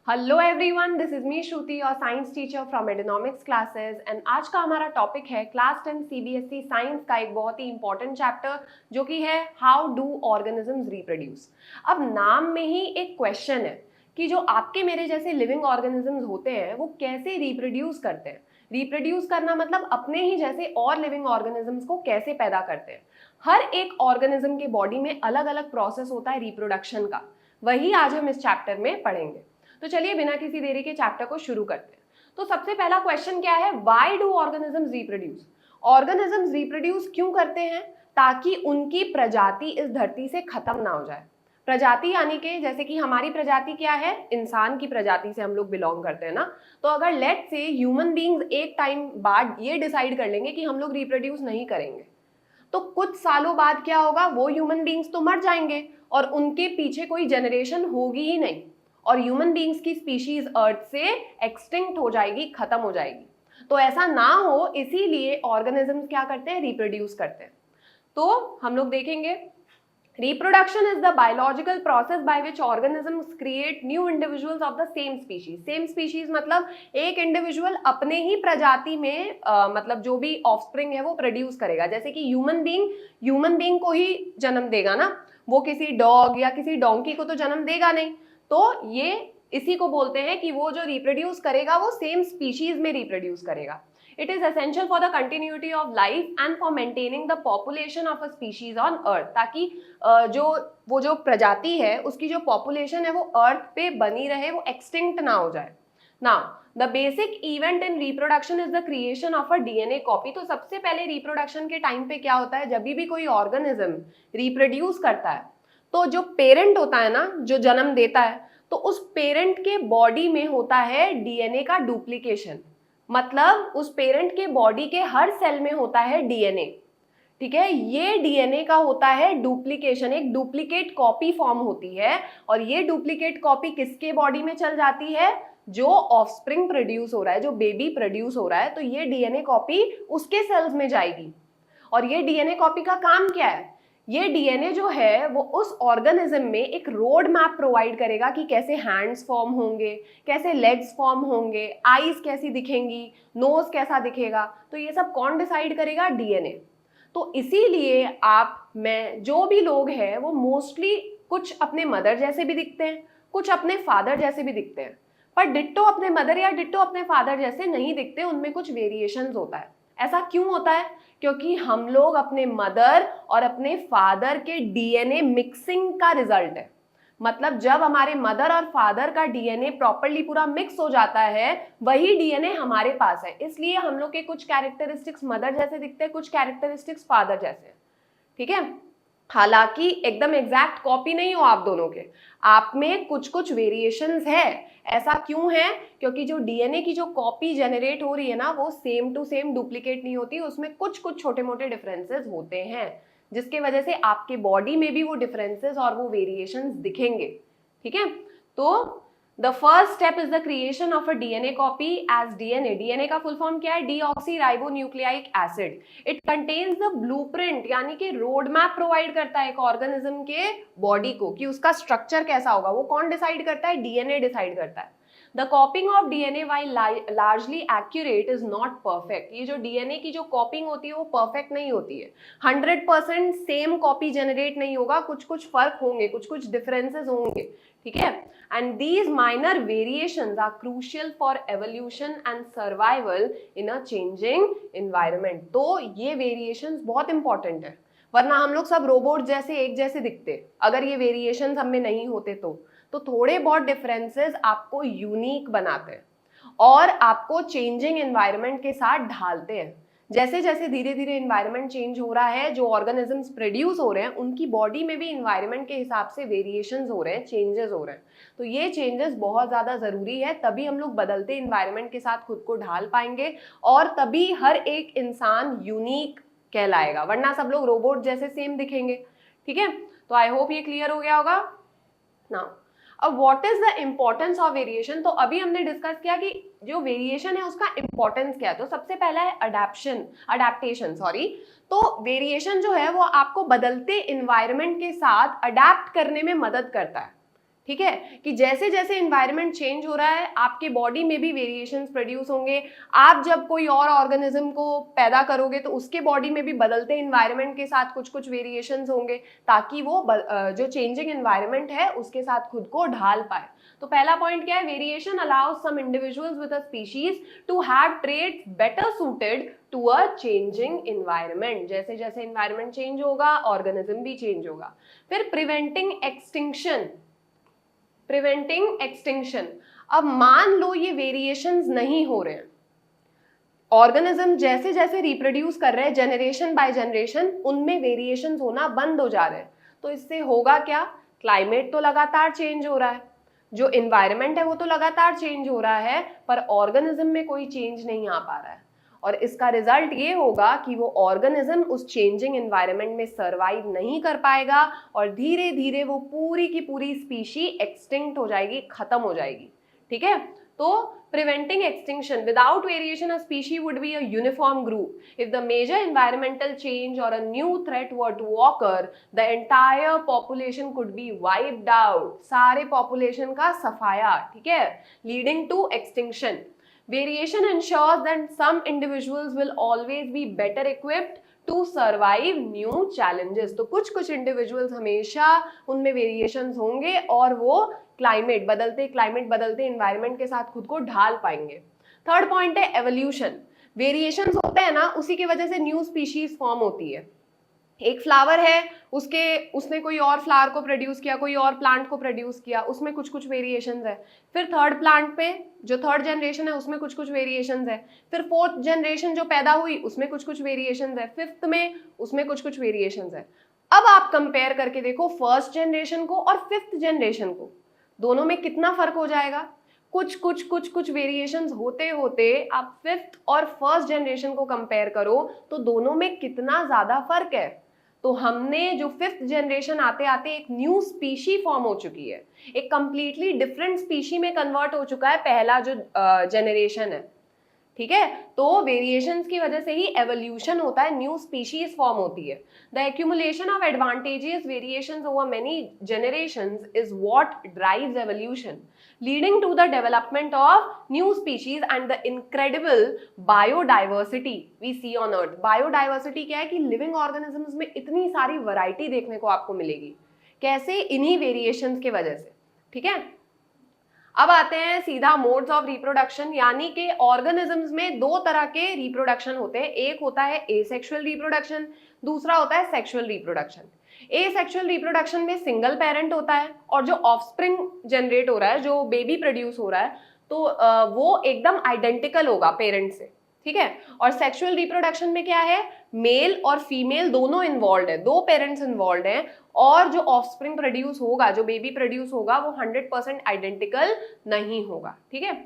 Hello everyone, this is me Shruti और science teacher from Edonomics classes. And आज का हमारा टॉपिक है क्लास 10 सीबीएसई साइंस का एक बहुत ही इंपॉर्टेंट चैप्टर जो कि है हाउ डू ऑर्गेनिजम्स रिप्रोड्यूस। अब नाम में ही एक क्वेश्चन है कि जो आपके मेरे जैसे लिविंग ऑर्गेनिजम्स होते हैं वो कैसे रिप्रोड्यूस करते हैं। रिप्रोड्यूस करना मतलब अपने ही जैसे और लिविंग ऑर्गेनिजम्स को कैसे पैदा करते हैं। हर एक ऑर्गेनिज्म के बॉडी में अलग अलग प्रोसेस होता है रिप्रोडक्शन का, वही आज हम इस चैप्टर में पढ़ेंगे। तो चलिए बिना किसी देरी के चैप्टर को शुरू करते हैं। तो सबसे पहला क्वेश्चन क्या है, why do organisms reproduce. Organisms reproduce क्यों करते हैं? ताकि उनकी प्रजाति इस धरती से खत्म ना हो जाए। प्रजाति यानी कि जैसे कि हमारी प्रजाति क्या है, इंसान की प्रजाति से हम लोग बिलोंग करते हैं ना। तो अगर लेट से ह्यूमन बींग्स एक टाइम बाद ये डिसाइड कर लेंगे कि हम लोग रिप्रोड्यूस नहीं करेंगे, तो कुछ सालों बाद क्या होगा, वो ह्यूमन बींग्स तो मर जाएंगे और उनके पीछे कोई जनरेशन होगी ही नहीं और ह्यूमन बींग्स की स्पीशीज अर्थ से एक्सटिंक्ट हो जाएगी, खत्म हो जाएगी। तो ऐसा ना हो इसीलिए ऑर्गेनिजम्स क्या करते हैं, रिप्रोड्यूस करते हैं। तो हम लोग देखेंगे reproduction is the biological process by which organisms create new individuals of the same species. Same species मतलब एक इंडिविजुअल अपने ही प्रजाति में मतलब जो भी ऑफस्प्रिंग है वो प्रोड्यूस करेगा। जैसे कि ह्यूमन बींग को ही जन्म देगा ना, वो किसी डॉग या किसी डोंकी को तो जन्म देगा नहीं। तो ये इसी को बोलते हैं कि वो जो रिप्रोड्यूस करेगा वो सेम स्पीशीज में रिप्रोड्यूस करेगा। It is essential for the continuity of life and for maintaining the population of a species on earth, ताकि वो जो प्रजाति है उसकी जो पॉपुलेशन है वो अर्थ पे बनी रहे, वो एक्सटिंक्ट ना हो जाए। Now the basic event in reproduction is the creation of a DNA copy. तो सबसे पहले रिप्रोडक्शन के टाइम पे क्या होता है, जब भी कोई ऑर्गेनिज्म रिप्रोड्यूस करता है तो जो पेरेंट होता है ना, जो जन्म देता है, तो उस पेरेंट के बॉडी में होता है डीएनए का डुप्लीकेशन। मतलब उस पेरेंट के बॉडी के हर सेल में होता है डीएनए। ठीक है, ये डीएनए का होता है डुप्लीकेशन, एक डुप्लीकेट कॉपी फॉर्म होती है और ये डुप्लीकेट कॉपी किसके बॉडी में चल जाती है, जो ऑफस्प्रिंग प्रोड्यूस हो रहा है, जो बेबी प्रोड्यूस हो रहा है, तो ये डीएनए कॉपी उसके सेल्स में जाएगी। और ये डीएनए कॉपी का काम क्या है, ये डीएनए जो है वो उस ऑर्गेनिज्म में एक रोड मैप प्रोवाइड करेगा कि कैसे हैंड्स फॉर्म होंगे, कैसे लेग्स फॉर्म होंगे, आईज कैसी दिखेंगी, नोज कैसा दिखेगा। तो ये सब कौन डिसाइड करेगा, डीएनए। तो इसीलिए आप मैं जो भी लोग हैं वो मोस्टली कुछ अपने मदर जैसे भी दिखते हैं, कुछ अपने फादर जैसे भी दिखते हैं, पर डिट्टो अपने मदर या डिट्टो अपने फादर जैसे नहीं दिखते, उनमें कुछ वेरिएशंस होता है। ऐसा क्यों होता है, क्योंकि हम लोग अपने मदर और अपने फादर के डीएनए मिक्सिंग का रिजल्ट है। मतलब जब हमारे मदर और फादर का डीएनए प्रॉपर्ली पूरा मिक्स हो जाता है, वही डीएनए हमारे पास है। इसलिए हम लोग के कुछ कैरेक्टरिस्टिक्स मदर जैसे दिखते हैं, कुछ कैरेक्टरिस्टिक्स फादर जैसे। ठीक है, हालांकि एकदम एग्जैक्ट कॉपी नहीं हो आप दोनों के, आप में कुछ कुछ वेरिएशंस है। ऐसा क्यों है, क्योंकि जो डीएनए की जो कॉपी जनरेट हो रही है ना, वो सेम टू सेम डुप्लीकेट नहीं होती, उसमें कुछ कुछ छोटे मोटे डिफरेंसेस होते हैं, जिसके वजह से आपके बॉडी में भी वो डिफरेंसेस और वो वेरिएशंस दिखेंगे। ठीक है, तो the first step is the creation of a DNA copy as DNA. DNA का फुल फॉर्म क्या है, deoxyribonucleic acid. It contains the blueprint, यानी कि रोड मैप प्रोवाइड करता है एक ऑर्गेनिज्म के बॉडी को कि उसका स्ट्रक्चर कैसा होगा। वो कौन डिसाइड करता है, डीएनए डिसाइड करता है। The कॉपिंग of DNA while largely accurate is not perfect. ये जो डीएनए की जो कॉपिंग होती है वो परफेक्ट नहीं होती है, 100% सेम कॉपी जनरेट नहीं होगा, कुछ कुछ फर्क होंगे, कुछ कुछ डिफरेंसेस होंगे। ठीक है, and these minor variations are crucial for evolution and survival in a changing environment. तो ये वेरिएशंस बहुत इंपॉर्टेंट है, वरना हम लोग सब रोबोट जैसे एक जैसे दिखते अगर ये वेरिएशंस हम में नहीं होते। तो थोड़े बहुत डिफरेंसेस आपको यूनिक बनाते हैं और आपको चेंजिंग एनवायरनमेंट के साथ ढालते हैं। जैसे जैसे धीरे धीरे एनवायरनमेंट चेंज हो रहा है, जो ऑर्गेनिजम्स प्रोड्यूस हो रहे हैं उनकी बॉडी में भी एनवायरनमेंट के हिसाब से वेरिएशंस हो रहे हैं, चेंजेस हो रहे हैं। तो ये चेंजेस बहुत ज़्यादा ज़रूरी है, तभी हम लोग बदलते एनवायरनमेंट के साथ खुद को ढाल पाएंगे और तभी हर एक इंसान यूनिक कहलाएगा, वरना सब लोग रोबोट जैसे सेम दिखेंगे। ठीक है, तो आई होप ये क्लियर हो गया होगा ना। अब what is the importance of variation. तो अभी हमने डिस्कस किया कि जो वेरिएशन है उसका इंपॉर्टेंस क्या है। तो सबसे पहला है अडेप्टेशन। तो वेरिएशन जो है वो आपको बदलते इन्वायरमेंट के साथ अडेप्ट करने में मदद करता है। ठीक है, कि जैसे जैसे एनवायरनमेंट चेंज हो रहा है आपके बॉडी में भी वेरिएशंस प्रोड्यूस होंगे। आप जब कोई और ऑर्गेनिज्म को पैदा करोगे तो उसके बॉडी में भी बदलते एनवायरनमेंट के साथ कुछ कुछ वेरिएशंस होंगे, ताकि वो जो चेंजिंग एनवायरनमेंट है उसके साथ खुद को ढाल पाए। तो पहला पॉइंट क्या है, variation allows some individuals with a species to have traits better suited to a changing environment. जैसे जैसे एनवायरनमेंट चेंज होगा ऑर्गेनिज्म भी चेंज होगा। फिर प्रिवेंटिंग एक्सटिंक्शन, प्रिवेंटिंग एक्सटिंक्शन। अब मान लो ये वेरिएशंस नहीं हो रहे हैं, ऑर्गेनिज्म जैसे जैसे रिप्रोड्यूस कर रहे हैं जनरेशन बाय जनरेशन, उनमें वेरिएशंस होना बंद हो जा रहे हैं। तो इससे होगा क्या, क्लाइमेट तो लगातार चेंज हो रहा है, जो एनवायरनमेंट है वो तो लगातार चेंज हो रहा है, पर ऑर्गेनिज्म में कोई चेंज नहीं आ पा रहा है। और इसका रिजल्ट ये होगा कि वो ऑर्गेनिज्म उस चेंजिंग एनवायरनमेंट में सर्वाइव नहीं कर पाएगा और धीरे धीरे वो पूरी की पूरी स्पीशी एक्सटिंक्ट हो जाएगी, खत्म हो जाएगी। ठीक है, तो preventing extinction without variation a species would be a uniform group। if the major environmental change or a new threat were to occur, the entire population could be wiped out। सारे population का सफाया, ठीक है, leading to extinction। Variation ensures that some individuals will always be better equipped to survive new challenges। तो कुछ कुछ individuals हमेशा उनमें वेरिएशंस होंगे और वो क्लाइमेट बदलते एनवायरनमेंट के साथ खुद को ढाल पाएंगे। थर्ड पॉइंट है एवोल्यूशन। वेरिएशंस होते हैं ना, उसी की वजह से न्यू स्पीशीज फॉर्म होती है। एक फ्लावर है, उसने कोई और फ्लावर को प्रोड्यूस किया, कोई और प्लांट को प्रोड्यूस किया, उसमें कुछ कुछ वेरिएशंस है। फिर थर्ड प्लांट पे जो थर्ड जनरेशन है उसमें कुछ कुछ वेरिएशंस है। फिर फोर्थ जनरेशन जो पैदा हुई उसमें कुछ कुछ वेरिएशंस है। फिफ्थ में उसमें कुछ कुछ वेरिएशंस है। अब आप कंपेयर करके देखो फर्स्ट जनरेशन को और फिफ्थ जनरेशन को, दोनों में कितना फर्क हो जाएगा। कुछ वेरिएशंस होते होते आप फिफ्थ और फर्स्ट जनरेशन को कंपेयर करो तो दोनों में कितना ज्यादा फर्क है। तो हमने जो फिफ्थ जनरेशन आते आते एक न्यू स्पीशी फॉर्म हो चुकी है, एक कंप्लीटली डिफरेंट स्पीशी में कन्वर्ट हो चुका है पहला जो जनरेशन है। ठीक है, तो वेरिएशंस की वजह से ही एवोल्यूशन होता है, न्यू स्पीशीज फॉर्म होती है। The accumulation of advantages variations over many generations is what drives evolution, leading to the development of new species and the incredible biodiversity we see on earth. Biodiversity क्या है कि living organisms में इतनी सारी variety देखने को आपको मिलेगी, कैसे, इन्हीं वेरिएशंस की वजह से। ठीक है, अब आते हैं सीधा मोड्स ऑफ रिप्रोडक्शन, यानी कि ऑर्गेनिजम्स में दो तरह के रिप्रोडक्शन होते हैं। एक होता है एसेक्सुअल रिप्रोडक्शन, दूसरा होता है सेक्सुअल रिप्रोडक्शन। एसेक्सुअल रिप्रोडक्शन में सिंगल पेरेंट होता है और जो ऑफस्प्रिंग जनरेट हो रहा है, जो बेबी प्रोड्यूस हो रहा है, तो वो एकदम आइडेंटिकल होगा पेरेंट से। ठीक है, और सेक्सुअल रिप्रोडक्शन में क्या है, मेल और फीमेल दोनों इन्वॉल्व है, दो पेरेंट्स इन्वॉल्व हैं, और जो ऑफस्प्रिंग प्रोड्यूस होगा, जो बेबी प्रोड्यूस होगा, वो 100% आइडेंटिकल नहीं होगा। ठीक है,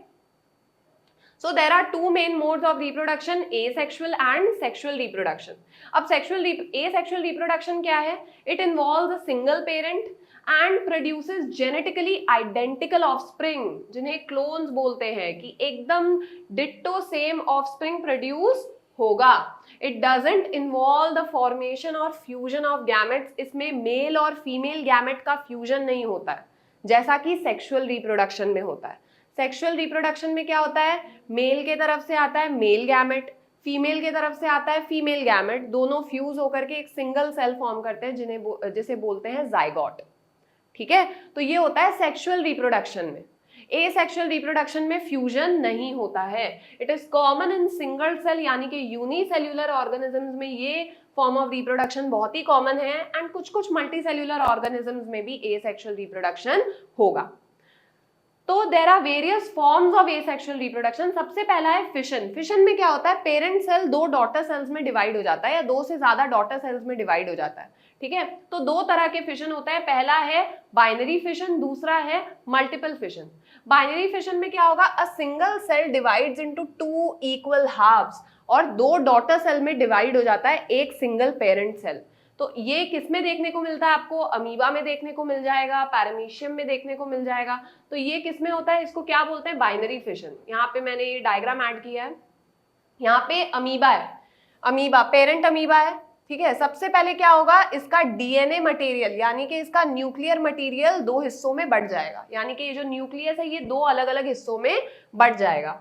so there are two main modes of reproduction, asexual and sexual reproduction। अब asexual reproduction क्या है, it involves a single parent and produces genetically identical offspring, जिन्हें clones बोलते हैं, कि एकदम ditto same offspring produce होगा। It doesn't involve the formation or fusion of gametes। इसमें मेल और फीमेल गैमेट का फ्यूजन नहीं होता है जैसा कि सेक्सुअल रिप्रोडक्शन में होता है। सेक्सुअल रिप्रोडक्शन में क्या होता है, मेल के तरफ से आता है मेल गैमेट, फीमेल के तरफ से आता है फीमेल गैमेट, दोनों फ्यूज होकर के एक सिंगल सेल फॉर्म करते हैं जिसे बोलते हैं जाइगोट। ठीक है, तो ये होता है सेक्सुअल रिप्रोडक्शन में। एसेक्सुअल रिप्रोडक्शन में फ्यूजन नहीं होता है। It is common in single cell यानी कि यूनिसेल्युलर ऑर्गेनिजम्स में ये फॉर्म ऑफ रिप्रोडक्शन बहुत ही कॉमन है, एंड कुछ कुछ मल्टीसेल्युलर ऑर्गेनिजम्स में भी एसेक्सुअल रिप्रोडक्शन होगा। तो there are various forms of asexual reproduction. सबसे पहला है फिशन। फिशन में क्या होता है, पेरेंट सेल दो डॉटर सेल्स में डिवाइड हो जाता है या दो से ज्यादा डॉटर सेल्स में डिवाइड हो जाता है। ठीक है, तो दो तरह के फिशन होता है, पहला है बाइनरी फिशन, दूसरा है मल्टीपल फिशन। बाइनरी फिशन में क्या होगा, a single cell divides into two equal halves, और दो डॉटर सेल में डिवाइड हो जाता है एक सिंगल पेरेंट सेल। तो ये किसमें देखने को मिलता है आपको, अमीबा में देखने को मिल जाएगा, पैरामीशियम में देखने को मिल जाएगा। तो ये किसमें होता है, इसको क्या बोलते हैं, बाइनरी फिशन। यहाँ पे मैंने ये डायग्राम ऐड किया है, यहाँ पे अमीबा है, अमीबा पेरेंट अमीबा है। ठीक है, सबसे पहले क्या होगा, इसका डीएनए मटेरियल यानी कि इसका न्यूक्लियर मटेरियल दो हिस्सों में बढ़ जाएगा, यानी कि ये जो न्यूक्लियस है ये दो अलग अलग हिस्सों में बढ़ जाएगा।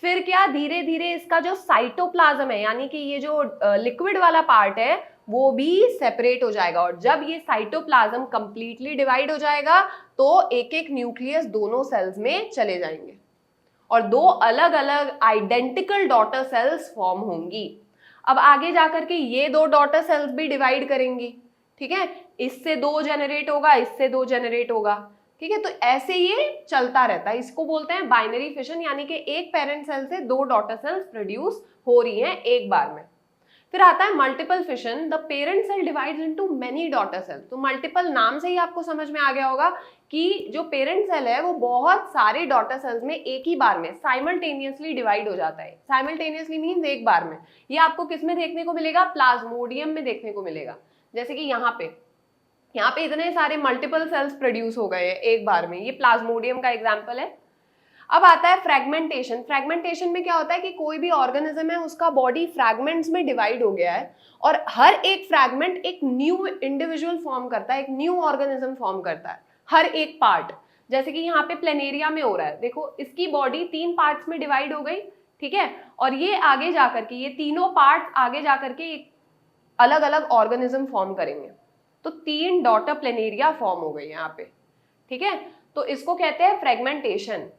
फिर क्या, धीरे धीरे इसका जो साइटोप्लाज्म है यानी कि ये जो लिक्विड वाला पार्ट है वो भी सेपरेट हो जाएगा, और जब ये साइटोप्लाज्म कंप्लीटली डिवाइड हो जाएगा तो एक एक न्यूक्लियस दोनों सेल्स में चले जाएंगे और दो अलग अलग आइडेंटिकल डॉटर सेल्स फॉर्म होंगी। अब आगे जाकर के ये दो डॉटर सेल्स भी डिवाइड करेंगी, ठीक है, इससे दो जनरेट होगा, इससे दो जनरेट होगा, ठीक है, तो ऐसे ये चलता रहता है। इसको बोलते हैं बाइनरी फिशन, यानी कि एक पेरेंट सेल से दो डॉटर सेल्स प्रोड्यूस हो रही हैं एक बार में। फिर आता है multiple fission, the parent cell divides into many daughter cell. तो मल्टीपल नाम से ही आपको समझ में आ गया होगा कि जो पेरेंट सेल है वो बहुत सारे डॉटर सेल्स में एक ही बार में साइमल्टेनियसली डिवाइड हो जाता है। साइमल्टेनियसली मीन्स एक बार में। ये आपको किस में देखने को मिलेगा, प्लाज्मोडियम में देखने को मिलेगा। जैसे कि यहाँ पे इतने सारे मल्टीपल सेल्स प्रोड्यूस हो गए हैं एक बार में, ये प्लाज्मोडियम का एग्जाम्पल है। अब आता है फ्रेगमेंटेशन। फ्रेगमेंटेशन में क्या होता है कि कोई भी ऑर्गेनिज्म है उसका बॉडी फ्रैगमेंट्स में डिवाइड हो गया है और हर एक फ्रैगमेंट एक न्यू इंडिविजुअल फॉर्म करता है, एक न्यू ऑर्गेनिज्म फॉर्म करता है, हर एक पार्ट। जैसे कि यहाँ पे प्लेनेरिया में हो रहा है, देखो इसकी बॉडी 3 पार्ट्स में डिवाइड हो गई, ठीक है, और ये आगे जाकर के ये तीनों पार्ट आगे जाकर के एक अलग अलग ऑर्गेनिज्म फॉर्म करेंगे, तो 3 डॉटर प्लेनेरिया फॉर्म हो गई यहाँ पे, ठीक है, तो इसको कहते हैं फ्रेगमेंटेशन।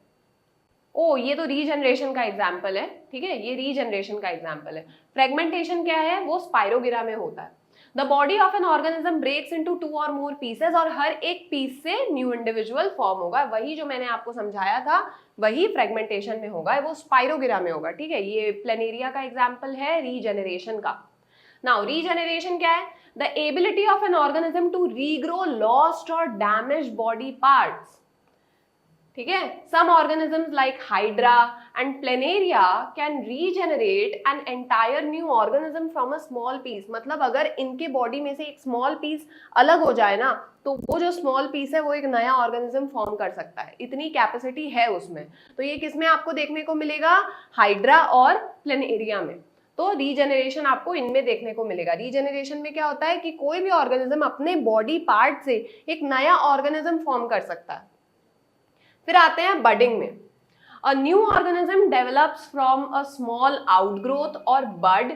ओ, ये तो रीजनरेशन का एग्जाम्पल है, ठीक है, ये रीजनरेशन का एग्जाम्पल है। फ्रेगमेंटेशन क्या है, वो स्पाइरोगिरा में होता है। The body of an organism breaks into 2 or more pieces, और हर एक पीस से न्यू इंडिविजुअल फॉर्म होगा। वही जो मैंने आपको समझाया था वही फ्रेगमेंटेशन में होगा, वो स्पाइरोगिरा में होगा, ठीक है। ये प्लेनेरिया का एग्जाम्पल है रीजनरेशन का। नाउ रीजनरेशन क्या है, the ability of an organism to regrow lost or damaged body parts, ठीक है। Some organisms like hydra and planaria can regenerate an entire new organism from a small piece. मतलब अगर इनके body में से एक स्मॉल पीस अलग हो जाए ना, तो वो जो स्मॉल पीस है वो एक नया ऑर्गेनिज्म फॉर्म कर सकता है, इतनी कैपेसिटी है उसमें। तो ये किसमें आपको देखने को मिलेगा, हाइड्रा और प्लेनेरिया में। तो रीजेनरेशन आपको इनमें देखने को मिलेगा। रीजेनरेशन में क्या होता है कि कोई भी ऑर्गेनिज्म अपने बॉडी पार्ट से एक नया ऑर्गेनिज्म फॉर्म कर सकता है। फिर आते हैं बडिंग में। A new organism develops from a small outgrowth और bud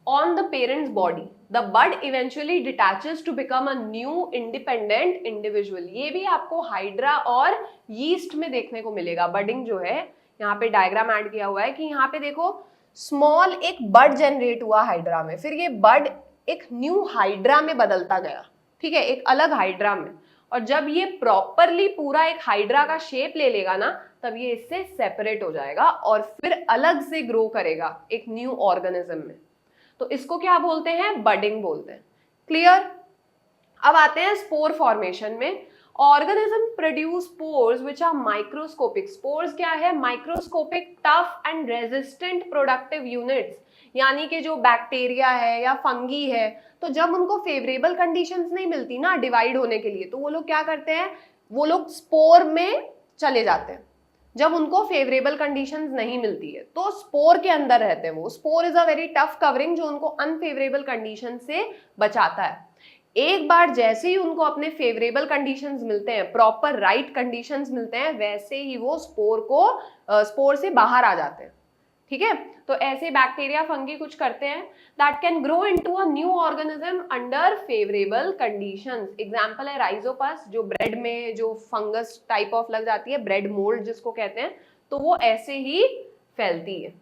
on the parent's body. The bud eventually detaches to become a new independent individual. ये भी आपको हाइड्रा और यीस्ट में देखने को मिलेगा। बडिंग जो है, यहाँ पे डायग्राम ऐड किया हुआ है कि यहाँ पे देखो स्मॉल एक बड जनरेट हुआ हाइड्रा में, फिर ये बड एक न्यू हाइड्रा में बदलता गया, ठीक है, एक अलग हाइड्रा में। और जब ये प्रॉपरली पूरा एक हाइड्रा का शेप ले लेगा ना, तब ये इससे सेपरेट हो जाएगा और फिर अलग से ग्रो करेगा एक न्यू ऑर्गेनिज्म में। तो इसको क्या बोलते हैं, बडिंग बोलते हैं। क्लियर। अब आते हैं स्पोर फॉर्मेशन में। Organism produce spores which are microscopic. Spores क्या है, microscopic, tough and resistant productive units. यानी कि जो बैक्टीरिया है या फंगी है, तो जब उनको फेवरेबल कंडीशंस नहीं मिलती ना डिवाइड होने के लिए, तो वो लोग क्या करते हैं, वो लोग स्पोर में चले जाते हैं। जब उनको फेवरेबल कंडीशंस नहीं मिलती है तो स्पोर के अंदर रहते हैं वो। Spore is a very tough covering जो उनको अनफेवरेबल कंडीशन से बचाता है। एक बार जैसे ही उनको अपने फेवरेबल कंडीशंस मिलते हैं, प्रॉपर राइट कंडीशंस मिलते हैं, वैसे ही वो स्पोर से बाहर आ जाते हैं, ठीक है। तो ऐसे बैक्टीरिया फंगी कुछ करते हैं, that can grow into a new organism under favourable conditions. Example है राइजोपस, जो ब्रेड में जो फंगस टाइप ऑफ लग जाती है, ब्रेड मोल्ड जिसको कहते हैं, तो वो ऐसे ही फैलती है।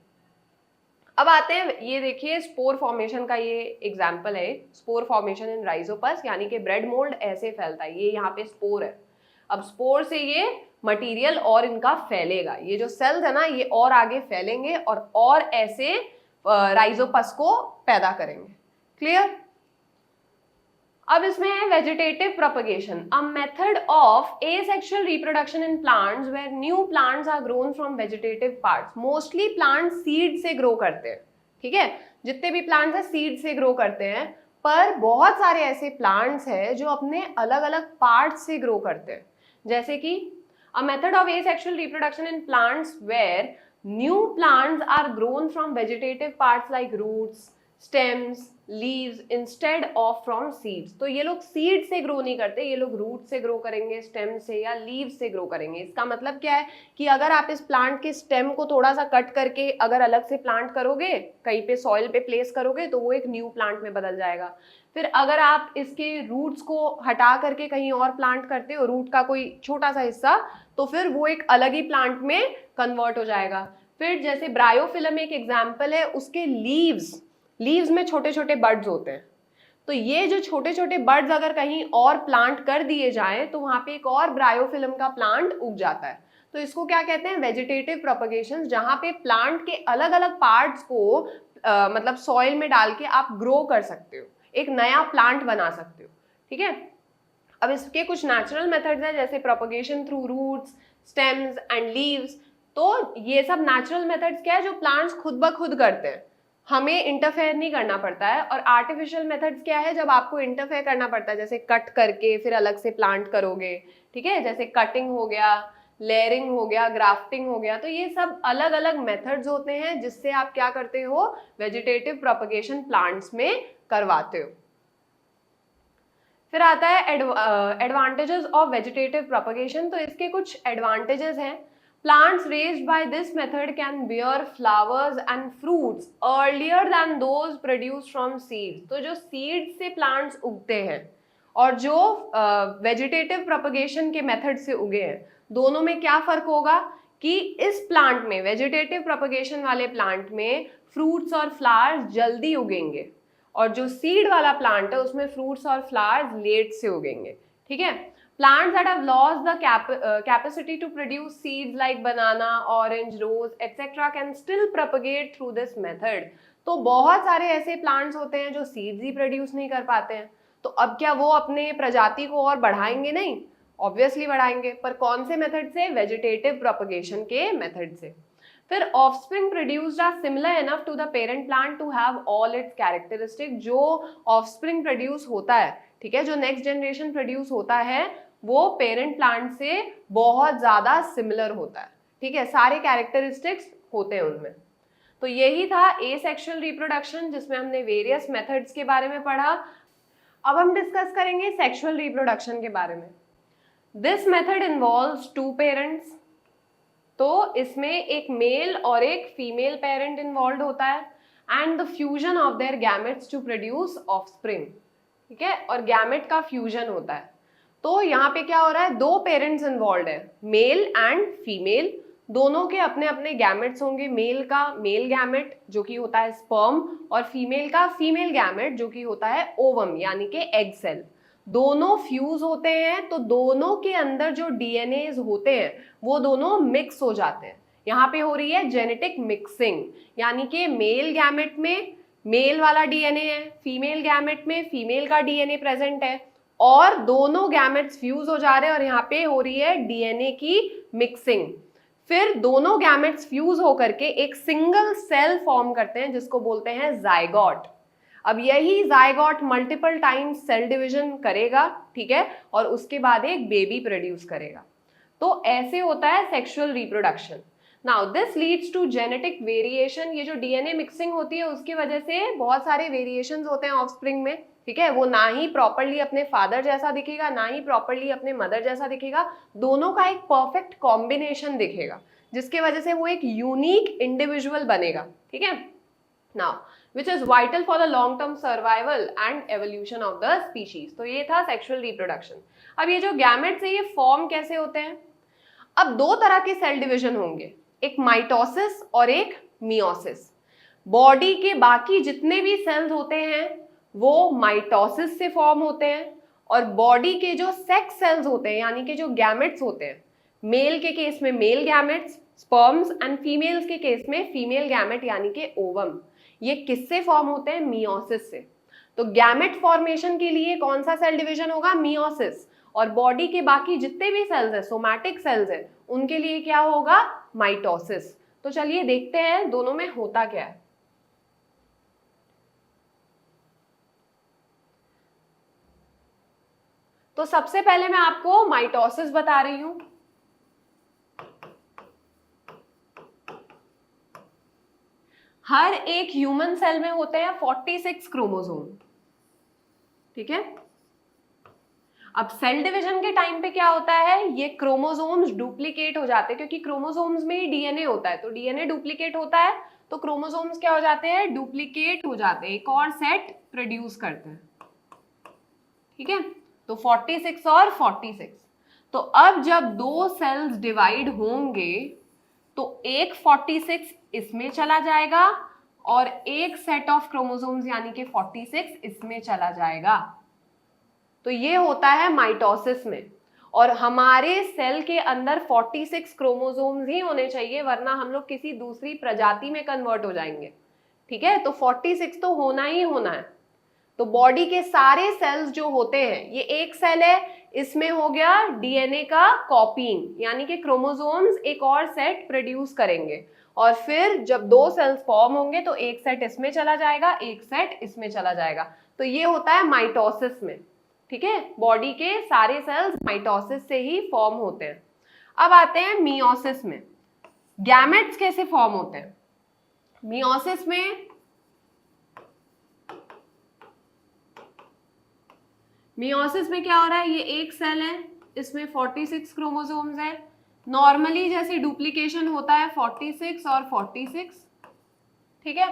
अब आते हैं, ये देखिए स्पोर फॉर्मेशन का ये एग्जांपल है, स्पोर फॉर्मेशन इन राइजोपस, यानी कि ब्रेड मोल्ड ऐसे फैलता है। ये यहाँ पे स्पोर है। अब स्पोर से ये मटेरियल और इनका फैलेगा, ये जो सेल्स है ना ये और आगे फैलेंगे और ऐसे राइजोपस को पैदा करेंगे। क्लियर। अब इसमें है vegetative propagation, a method of asexual reproduction in plants where new plants are grown from vegetative parts. Mostly plants seed से ग्रो करते हैं, ठीक है, जितने भी प्लांट्स हैं सीड से ग्रो करते हैं, पर बहुत सारे ऐसे प्लांट्स हैं जो अपने अलग अलग पार्ट्स से ग्रो करते हैं। जैसे कि a method of asexual reproduction in plants where new plants are grown from vegetative parts like roots, stems, leaves instead of from seeds. तो ये लोग सीड से ग्रो नहीं करते, ये लोग रूट से ग्रो करेंगे, स्टेम से या लीव से ग्रो करेंगे। इसका मतलब क्या है कि अगर आप इस प्लांट के स्टेम को थोड़ा सा कट करके अगर अलग से प्लांट करोगे, कहीं पे सॉइल पे प्लेस करोगे, तो वो एक न्यू प्लांट में बदल जाएगा। फिर अगर आप इसके रूट्स को हटा करके कहीं और प्लांट करते हो, रूट का कोई छोटा सा हिस्सा, तो फिर वो एक अलग ही प्लांट में कन्वर्ट हो जाएगा। फिर जैसे ब्रायोफिलम एक एग्जाम्पल है, उसके लीव्स में छोटे छोटे बड्स होते हैं। तो ये जो छोटे छोटे बड्स अगर कहीं और प्लांट कर दिए जाएं तो वहां पे एक और ब्रायोफिलम का प्लांट उग जाता है। तो इसको क्या कहते हैं? वेजिटेटिव प्रोपगेशन, जहां पे प्लांट के अलग अलग पार्ट्स को मतलब सॉइल में डाल के आप ग्रो कर सकते हो, एक नया प्लांट बना सकते हो। ठीक है, अब इसके कुछ नेचुरल मेथड्स हैं, जैसे propagation through roots, stems and leaves. तो ये सब नेचुरल मेथड्स क्या है? जो प्लांट्स खुद ब खुद करते हैं, हमें इंटरफेयर नहीं करना पड़ता है। और आर्टिफिशियल मेथड्स क्या है? जब आपको इंटरफेयर करना पड़ता है, जैसे कट करके फिर अलग से प्लांट करोगे। ठीक है, जैसे कटिंग हो गया, लेयरिंग हो गया, ग्राफ्टिंग हो गया। तो ये सब अलग अलग मेथड्स होते हैं जिससे आप क्या करते हो? वेजिटेटिव प्रोपगेशन प्लांट्स में करवाते हो। फिर आता है एडवांटेजेस ऑफ वेजिटेटिव प्रोपगेशन। तो इसके कुछ एडवांटेजेस हैं। Plants raised by this method can bear flowers and fruits earlier than those produced from seeds. तो जो सीड से प्लांट्स उगते हैं और जो वेजिटेटिव प्रोपगेशन के मेथड से उगे हैं, दोनों में क्या फर्क होगा कि इस प्लांट में, वेजिटेटिव प्रोपगेशन वाले प्लांट में, फ्रूट्स और फ्लावर्स जल्दी उगेंगे, और जो सीड वाला प्लांट है उसमें फ्रूट्स और फ्लावर्स लेट से उगेंगे। ठीक है, plants that have lost the capacity to produce seeds like banana, orange, rose, etc. can still propagate through this method। तो बहुत सारे ऐसे प्लांट्स होते हैं जो सीड्स ही प्रोड्यूस नहीं कर पाते हैं, तो अब क्या वो अपने प्रजाति को और बढ़ाएंगे? नहीं, ऑब्वियसली बढ़ाएंगे, पर कौन से मेथड से? वेजिटेटिव प्रोपगेशन के मेथड से। फिर offspring produced are similar enough to the parent plant to have all its characteristic. जो ऑफस्प्रिंग प्रोड्यूस होता है, ठीक है, जो नेक्स्ट जनरेशन प्रोड्यूस होता है, वो पेरेंट प्लांट से बहुत ज्यादा सिमिलर होता है। ठीक है, सारे कैरेक्टरिस्टिक्स होते हैं उनमें। तो यही था एसेक्सुअल रिप्रोडक्शन, जिसमें हमने वेरियस मेथड्स के बारे में पढ़ा। अब हम डिस्कस करेंगे सेक्सुअल रिप्रोडक्शन के बारे में। This method involves two parents. तो इसमें एक मेल और एक फीमेल पेरेंट इन्वॉल्व होता है, and the fusion of their gametes to produce offspring. ठीक है, और गैमेट का फ्यूजन होता है। तो यहाँ पे क्या हो रहा है? दो पेरेंट्स इन्वॉल्व है, मेल एंड फीमेल। दोनों के अपने अपने गैमेट्स होंगे। मेल का मेल गैमेट जो कि होता है स्पर्म, और फीमेल का फीमेल गैमेट जो कि होता है ओवम यानी कि एग सेल। दोनों फ्यूज होते हैं, तो दोनों के अंदर जो डीएनए होते हैं वो दोनों मिक्स हो जाते हैं। यहाँ पे हो रही है जेनेटिक मिक्सिंग, यानी कि मेल गैमेट में मेल वाला डीएनए है, फीमेल गैमेट में फीमेल का डीएनए प्रेजेंट है, और दोनों गैमेट्स फ्यूज हो जा रहे हैं और यहाँ पे हो रही है डीएनए की मिक्सिंग। फिर दोनों गैमेट्स फ्यूज होकर के एक सिंगल सेल फॉर्म करते हैं जिसको बोलते हैं जाइगोट। अब यही zygote multiple times cell division करेगा, ठीक है, और उसके बाद एक बेबी प्रोड्यूस करेगा। तो ऐसे होता है sexual reproduction. Now this leads to genetic variation. ये जो डीएनए मिक्सिंग होती है उसकी वजह से बहुत सारे वेरिएशंस होते हैं ऑफस्प्रिंग में। ठीक है, वो ना ही प्रॉपरली अपने फादर जैसा दिखेगा, ना ही प्रॉपरली अपने मदर जैसा दिखेगा। दोनों का एक परफेक्ट कॉम्बिनेशन दिखेगा, जिसके वजह से वो एक यूनिक इंडिविजुअल बनेगा। ठीक है, now which is vital for the long term survival and evolution of the species। तो ये था सेक्सुअल रिप्रोडक्शन। अब ये जो गैमेट्स है ये फॉर्म कैसे होते हैं? अब दो तरह के सेल डिवीजन होंगे, एक माइटोसिस और एक मियोसिस। बॉडी के बाकी जितने भी सेल्स होते हैं वो माइटोसिस से फॉर्म होते हैं, और बॉडी के जो सेक्स सेल्स होते हैं यानी कि जो गैमेट्स होते हैं, मेल के केस में male gametes sperms, and females के केस में फीमेल गैमेट यानी कि ओवम, ये किससे फॉर्म होते हैं? मियोसिस से। तो गैमेट फॉर्मेशन के लिए कौन सा सेल डिवीजन होगा? मियोसिस। और बॉडी के बाकी जितने भी सेल्स है, सोमैटिक सेल्स है, उनके लिए क्या होगा? माइटोसिस। तो चलिए देखते हैं दोनों में होता क्या है। तो सबसे पहले मैं आपको माइटोसिस बता रही हूं। हर एक ह्यूमन सेल में होते हैं 46 क्रोमोसोम, ठीक है। अब सेल डिवीजन के टाइम पे क्या होता है, ये क्रोमोसोम्स डुप्लीकेट हो जाते हैं, क्योंकि क्रोमोसोम्स में ही डीएनए होता है, तो डीएनए डुप्लीकेट होता है तो क्रोमोसोम्स क्या हो जाते हैं, डुप्लीकेट हो जाते हैं, एक और सेट प्रोड्यूस करते हैं, ठीक है। तो 46 और 46। तो अब जब दो सेल्स डिवाइड होंगे तो एक 46 इसमें चला जाएगा और एक सेट ऑफ क्रोमोसोम्स यानी कि 46 इसमें चला जाएगा। तो ये होता है माइटोसिस में, और हमारे सेल के अंदर 46 क्रोमोसोम्स ही होने चाहिए, वरना हम लोग किसी दूसरी प्रजाति में कन्वर्ट हो जाएंगे, ठीक है। तो 46 तो होना ही होना है। तो बॉडी के सारे सेल्स जो होते हैं, ये एक सेल है, इसमें हो गया डीएनए का कॉपीइंग, यानी कि क्रोमोसोम्स एक और सेट प्रोड्यूस करेंगे, और फिर जब दो सेल्स फॉर्म होंगे तो एक सेट इसमें चला जाएगा, एक सेट इसमें चला जाएगा। तो ये होता है माइटोसिस में, ठीक है। बॉडी के सारे सेल्स माइटोसिस से ही फॉर्म होते हैं। अब आते हैं मियोसिस में। गैमेट्स कैसे फॉर्म होते हैं मियोसिस में? मियोसिस में क्या हो रहा है, ये एक सेल है, इसमें 46 क्रोमोसोम्स है। नॉर्मली जैसे डुप्लीकेशन होता है 46 और 46, ठीक है।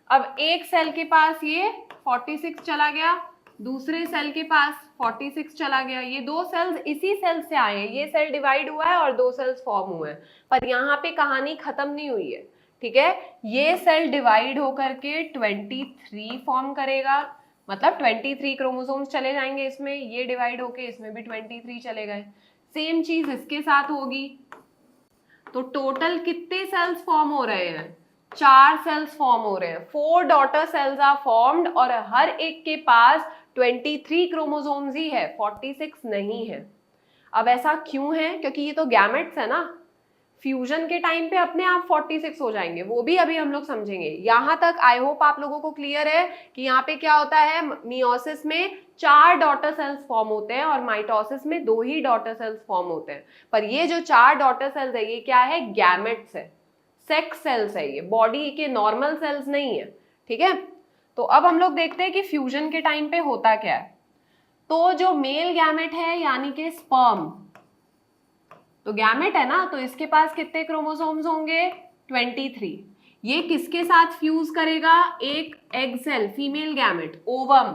अब एक सेल के पास ये 46 चला गया, दूसरे सेल के पास 46 चला गया, ये दो सेल्स इसी सेल से आए हैं, ये सेल डिवाइड हुआ है और दो सेल्स फॉर्म हुए हैं, पर यहाँ पे कहानी खत्म नहीं हुई है, ठीक है। ये सेल डिवाइड होकर के 23 फॉर्म करेगा, मतलब 23 क्रोमोसोम्स चले जाएंगे इसमें, ये डिवाइड होके इसमें भी 23 चले गए। सेम चीज इसके साथ होगी। तो टोटल कितने सेल्स फॉर्म हो रहे हैं, 4 सेल्स फॉर्म हो रहे हैं, 4 डॉटर सेल्स आर फॉर्म्ड, और हर एक के पास 23 क्रोमोसोम्स ही है, 46 नहीं है। अब ऐसा क्यों है, क्योंकि ये तो गैमेट्स है ना, फ्यूजन के टाइम पे अपने आप 46 हो जाएंगे, वो भी अभी हम लोग समझेंगे। यहां तक आई होप आप लोगों को क्लियर है कि यहाँ पे क्या होता है, मियोसिस में 4 डॉटर सेल्स फॉर्म होते हैं और माइटोसिस में 2 ही डॉटर सेल्स फॉर्म होते हैं। पर ये जो 4 डॉटर सेल्स है, ये क्या है, गैमेट्स है, सेक्स सेल्स है, ये बॉडी के नॉर्मल सेल्स नहीं है, ठीक है। तो अब हम लोग देखते हैं कि फ्यूजन के टाइम पे होता क्या है। तो जो मेल गैमेट है यानी कि स्पर्म, तो गैमेट है ना, तो इसके पास कितने क्रोमोसोम्स होंगे, 23। ये किसके साथ फ्यूज करेगा, एक egg cell female gamete ovum,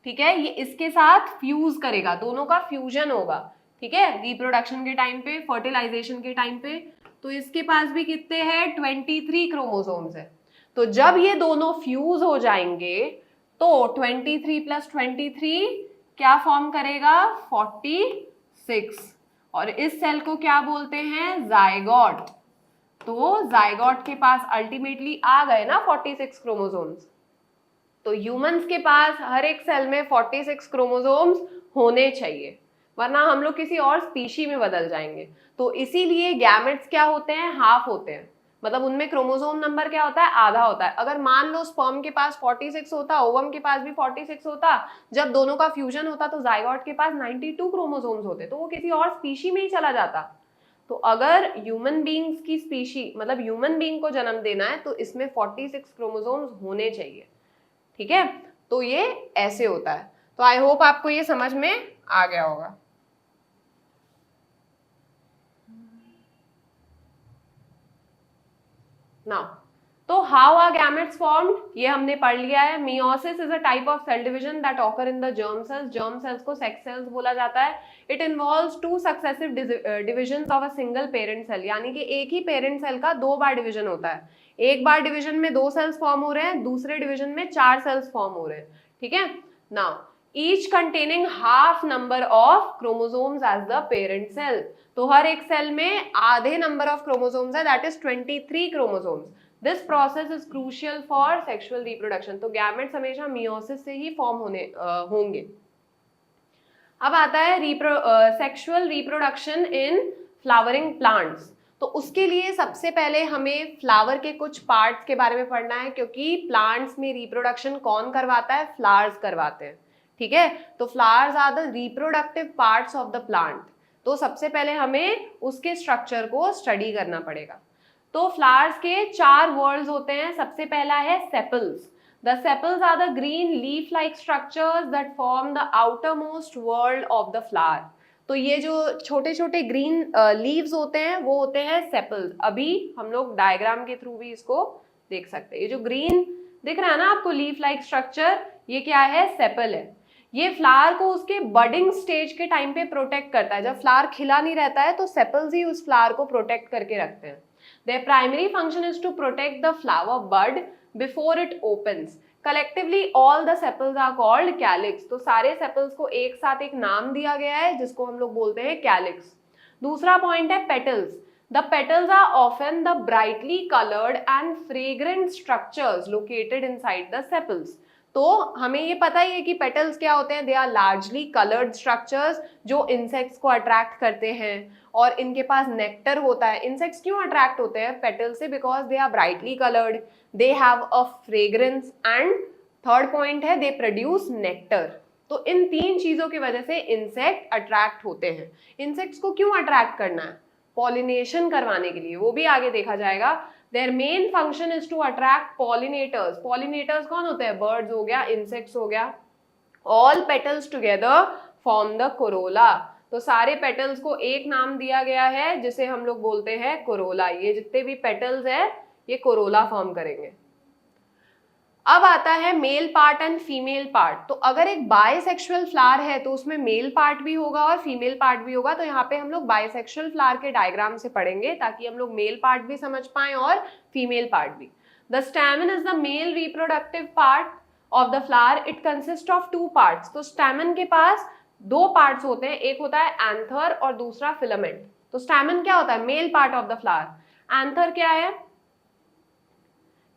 ठीक है, ये इसके साथ फ्यूज करेगा, दोनों का फ्यूजन होगा, ठीक है, रिप्रोडक्शन के टाइम पे, फर्टिलाइजेशन के टाइम पे। तो इसके पास भी कितने हैं, 23 क्रोमोसोम्स है। तो जब ये दोनों फ्यूज हो जाएंगे तो 23 + 23 क्या फॉर्म करेगा, 46, और इस सेल को क्या बोलते हैं, जायगोट। तो जायगोट के पास अल्टीमेटली आ गए ना 46 क्रोमोसोम्स। तो ह्यूमंस के पास हर एक सेल में 46 क्रोमोसोम्स होने चाहिए, वरना हम लोग किसी और स्पीशी में बदल जाएंगे। तो इसीलिए गैमेट्स क्या होते हैं, हाफ होते हैं, मतलब उनमें क्रोमोसोम नंबर क्या होता है, आधा होता है। अगर मान लो स्पर्म के पास 46 होता, ओवम के पास भी 46 होता, जब दोनों का फ्यूजन होता तो जायगोट के पास 92 क्रोमोसोम्स होते, तो वो किसी और स्पीशी में ही चला जाता। तो अगर ह्यूमन बींग्स की स्पीशी, मतलब ह्यूमन बींग को जन्म देना है, तो इसमें 46 क्रोमोसोम्स होने चाहिए, ठीक है। तो ये ऐसे होता है। तो आई होप आपको ये समझ में आ गया होगा। नाउ, तो हाउ आर गैमेट्स फॉर्म्ड, ये हमने पढ़ लिया है। Meiosis is a type of cell division that occur in the germ cells. Germ cells को सेक्स सेल्स बोला जाता है। It involves 2 successive divisions of a single parent cell, यानी कि एक ही पेरेंट सेल का 2 बार डिवीजन होता है। एक बार डिवीजन में 2 सेल्स फॉर्म हो रहे हैं, दूसरे डिवीजन में 4 सेल्स फॉर्म हो रहे हैं, ठीक है। Now, each containing half number of chromosomes as the parent cell. तो हर एक सेल में आधे नंबर ऑफ क्रोमोसोम्स है, that is 23 chromosomes. This process is crucial for sexual reproduction. तो गैमेट्स हमेशा मियोसिस से ही फॉर्म होंगे। अब आता है sexual reproduction in flowering plants. तो उसके लिए सबसे पहले हमें फ्लावर के कुछ पार्ट्स के बारे में पढ़ना है, क्योंकि प्लांट्स में रिप्रोडक्शन कौन करवाता है, फ्लावर्स करवाते हैं, ठीक है। तो flowers are the reproductive parts of the plant. तो सबसे पहले हमें उसके स्ट्रक्चर को स्टडी करना पड़ेगा। तो फ्लावर्स के 4 वर्ल्ड्स होते हैं। सबसे पहला है sepals. The sepals are the green leaf like structures that form the outermost whorl of the flower. तो ये जो छोटे छोटे ग्रीन लीव्स होते हैं वो होते हैं सेपल्स। अभी हम लोग डायग्राम के थ्रू भी इसको देख सकते हैं। ये जो ग्रीन दिख रहा है ना आपको लीफ लाइक स्ट्रक्चर, ये क्या है? सेपल है। ये फ्लावर को उसके बडिंग स्टेज के टाइम पे प्रोटेक्ट करता है। जब फ्लावर खिला नहीं रहता है तो सेपल्स ही उस फ्लावर को प्रोटेक्ट करके रखते हैं। Their primary function is to protect the flower bud before it opens. Collectively, all the sepals are called calyx. तो सारे sepals को एक साथ एक नाम दिया गया है जिसको हम लोग बोलते हैं calyx. दूसरा पॉइंट है petals. The petals are often the brightly colored and fragrant structures located inside the sepals. तो हमें ये पता ही है कि पेटल्स क्या होते हैं। They are largely coloured structures जो इंसेक्ट्स को अट्रैक्ट करते हैं और इनके पास नेक्टर होता है। इंसेक्ट्स क्यों अट्रैक्ट होते हैं पेटल से? Because they are brightly coloured, they have a fragrance and third point है दे प्रोड्यूस नेक्टर। तो इन 3 चीजों की वजह से इंसेक्ट अट्रैक्ट होते हैं। इंसेक्ट्स को क्यों अट्रैक्ट करना है? पॉलिनेशन करवाने के लिए, वो भी आगे देखा जाएगा। Their main function is to attract pollinators. Pollinators कौन होते हैं? Birds हो गया, insects हो गया। All petals together form the corolla. तो सारे petals को एक नाम दिया गया है जिसे हम लोग बोलते हैं corolla। ये जितने भी petals है ये corolla फॉर्म करेंगे। अब आता है male part and female part. तो अगर एक बायसेक्सुअल फ्लावर है तो उसमें मेल पार्ट भी होगा और फीमेल पार्ट भी होगा। तो यहाँ पे हम लोग बायसेक्सुअल फ्लावर के डायग्राम से पढ़ेंगे ताकि हम लोग मेल पार्ट भी समझ पाएं और फीमेल पार्ट भी। The stamen is the male reproductive part of the flower. It consist of 2 parts. तो स्टैमेन के पास 2 पार्ट्स होते हैं, एक होता है एंथर और दूसरा फिलामेंट। तो स्टैमेन क्या होता है? Male part of the flower. Anther क्या है?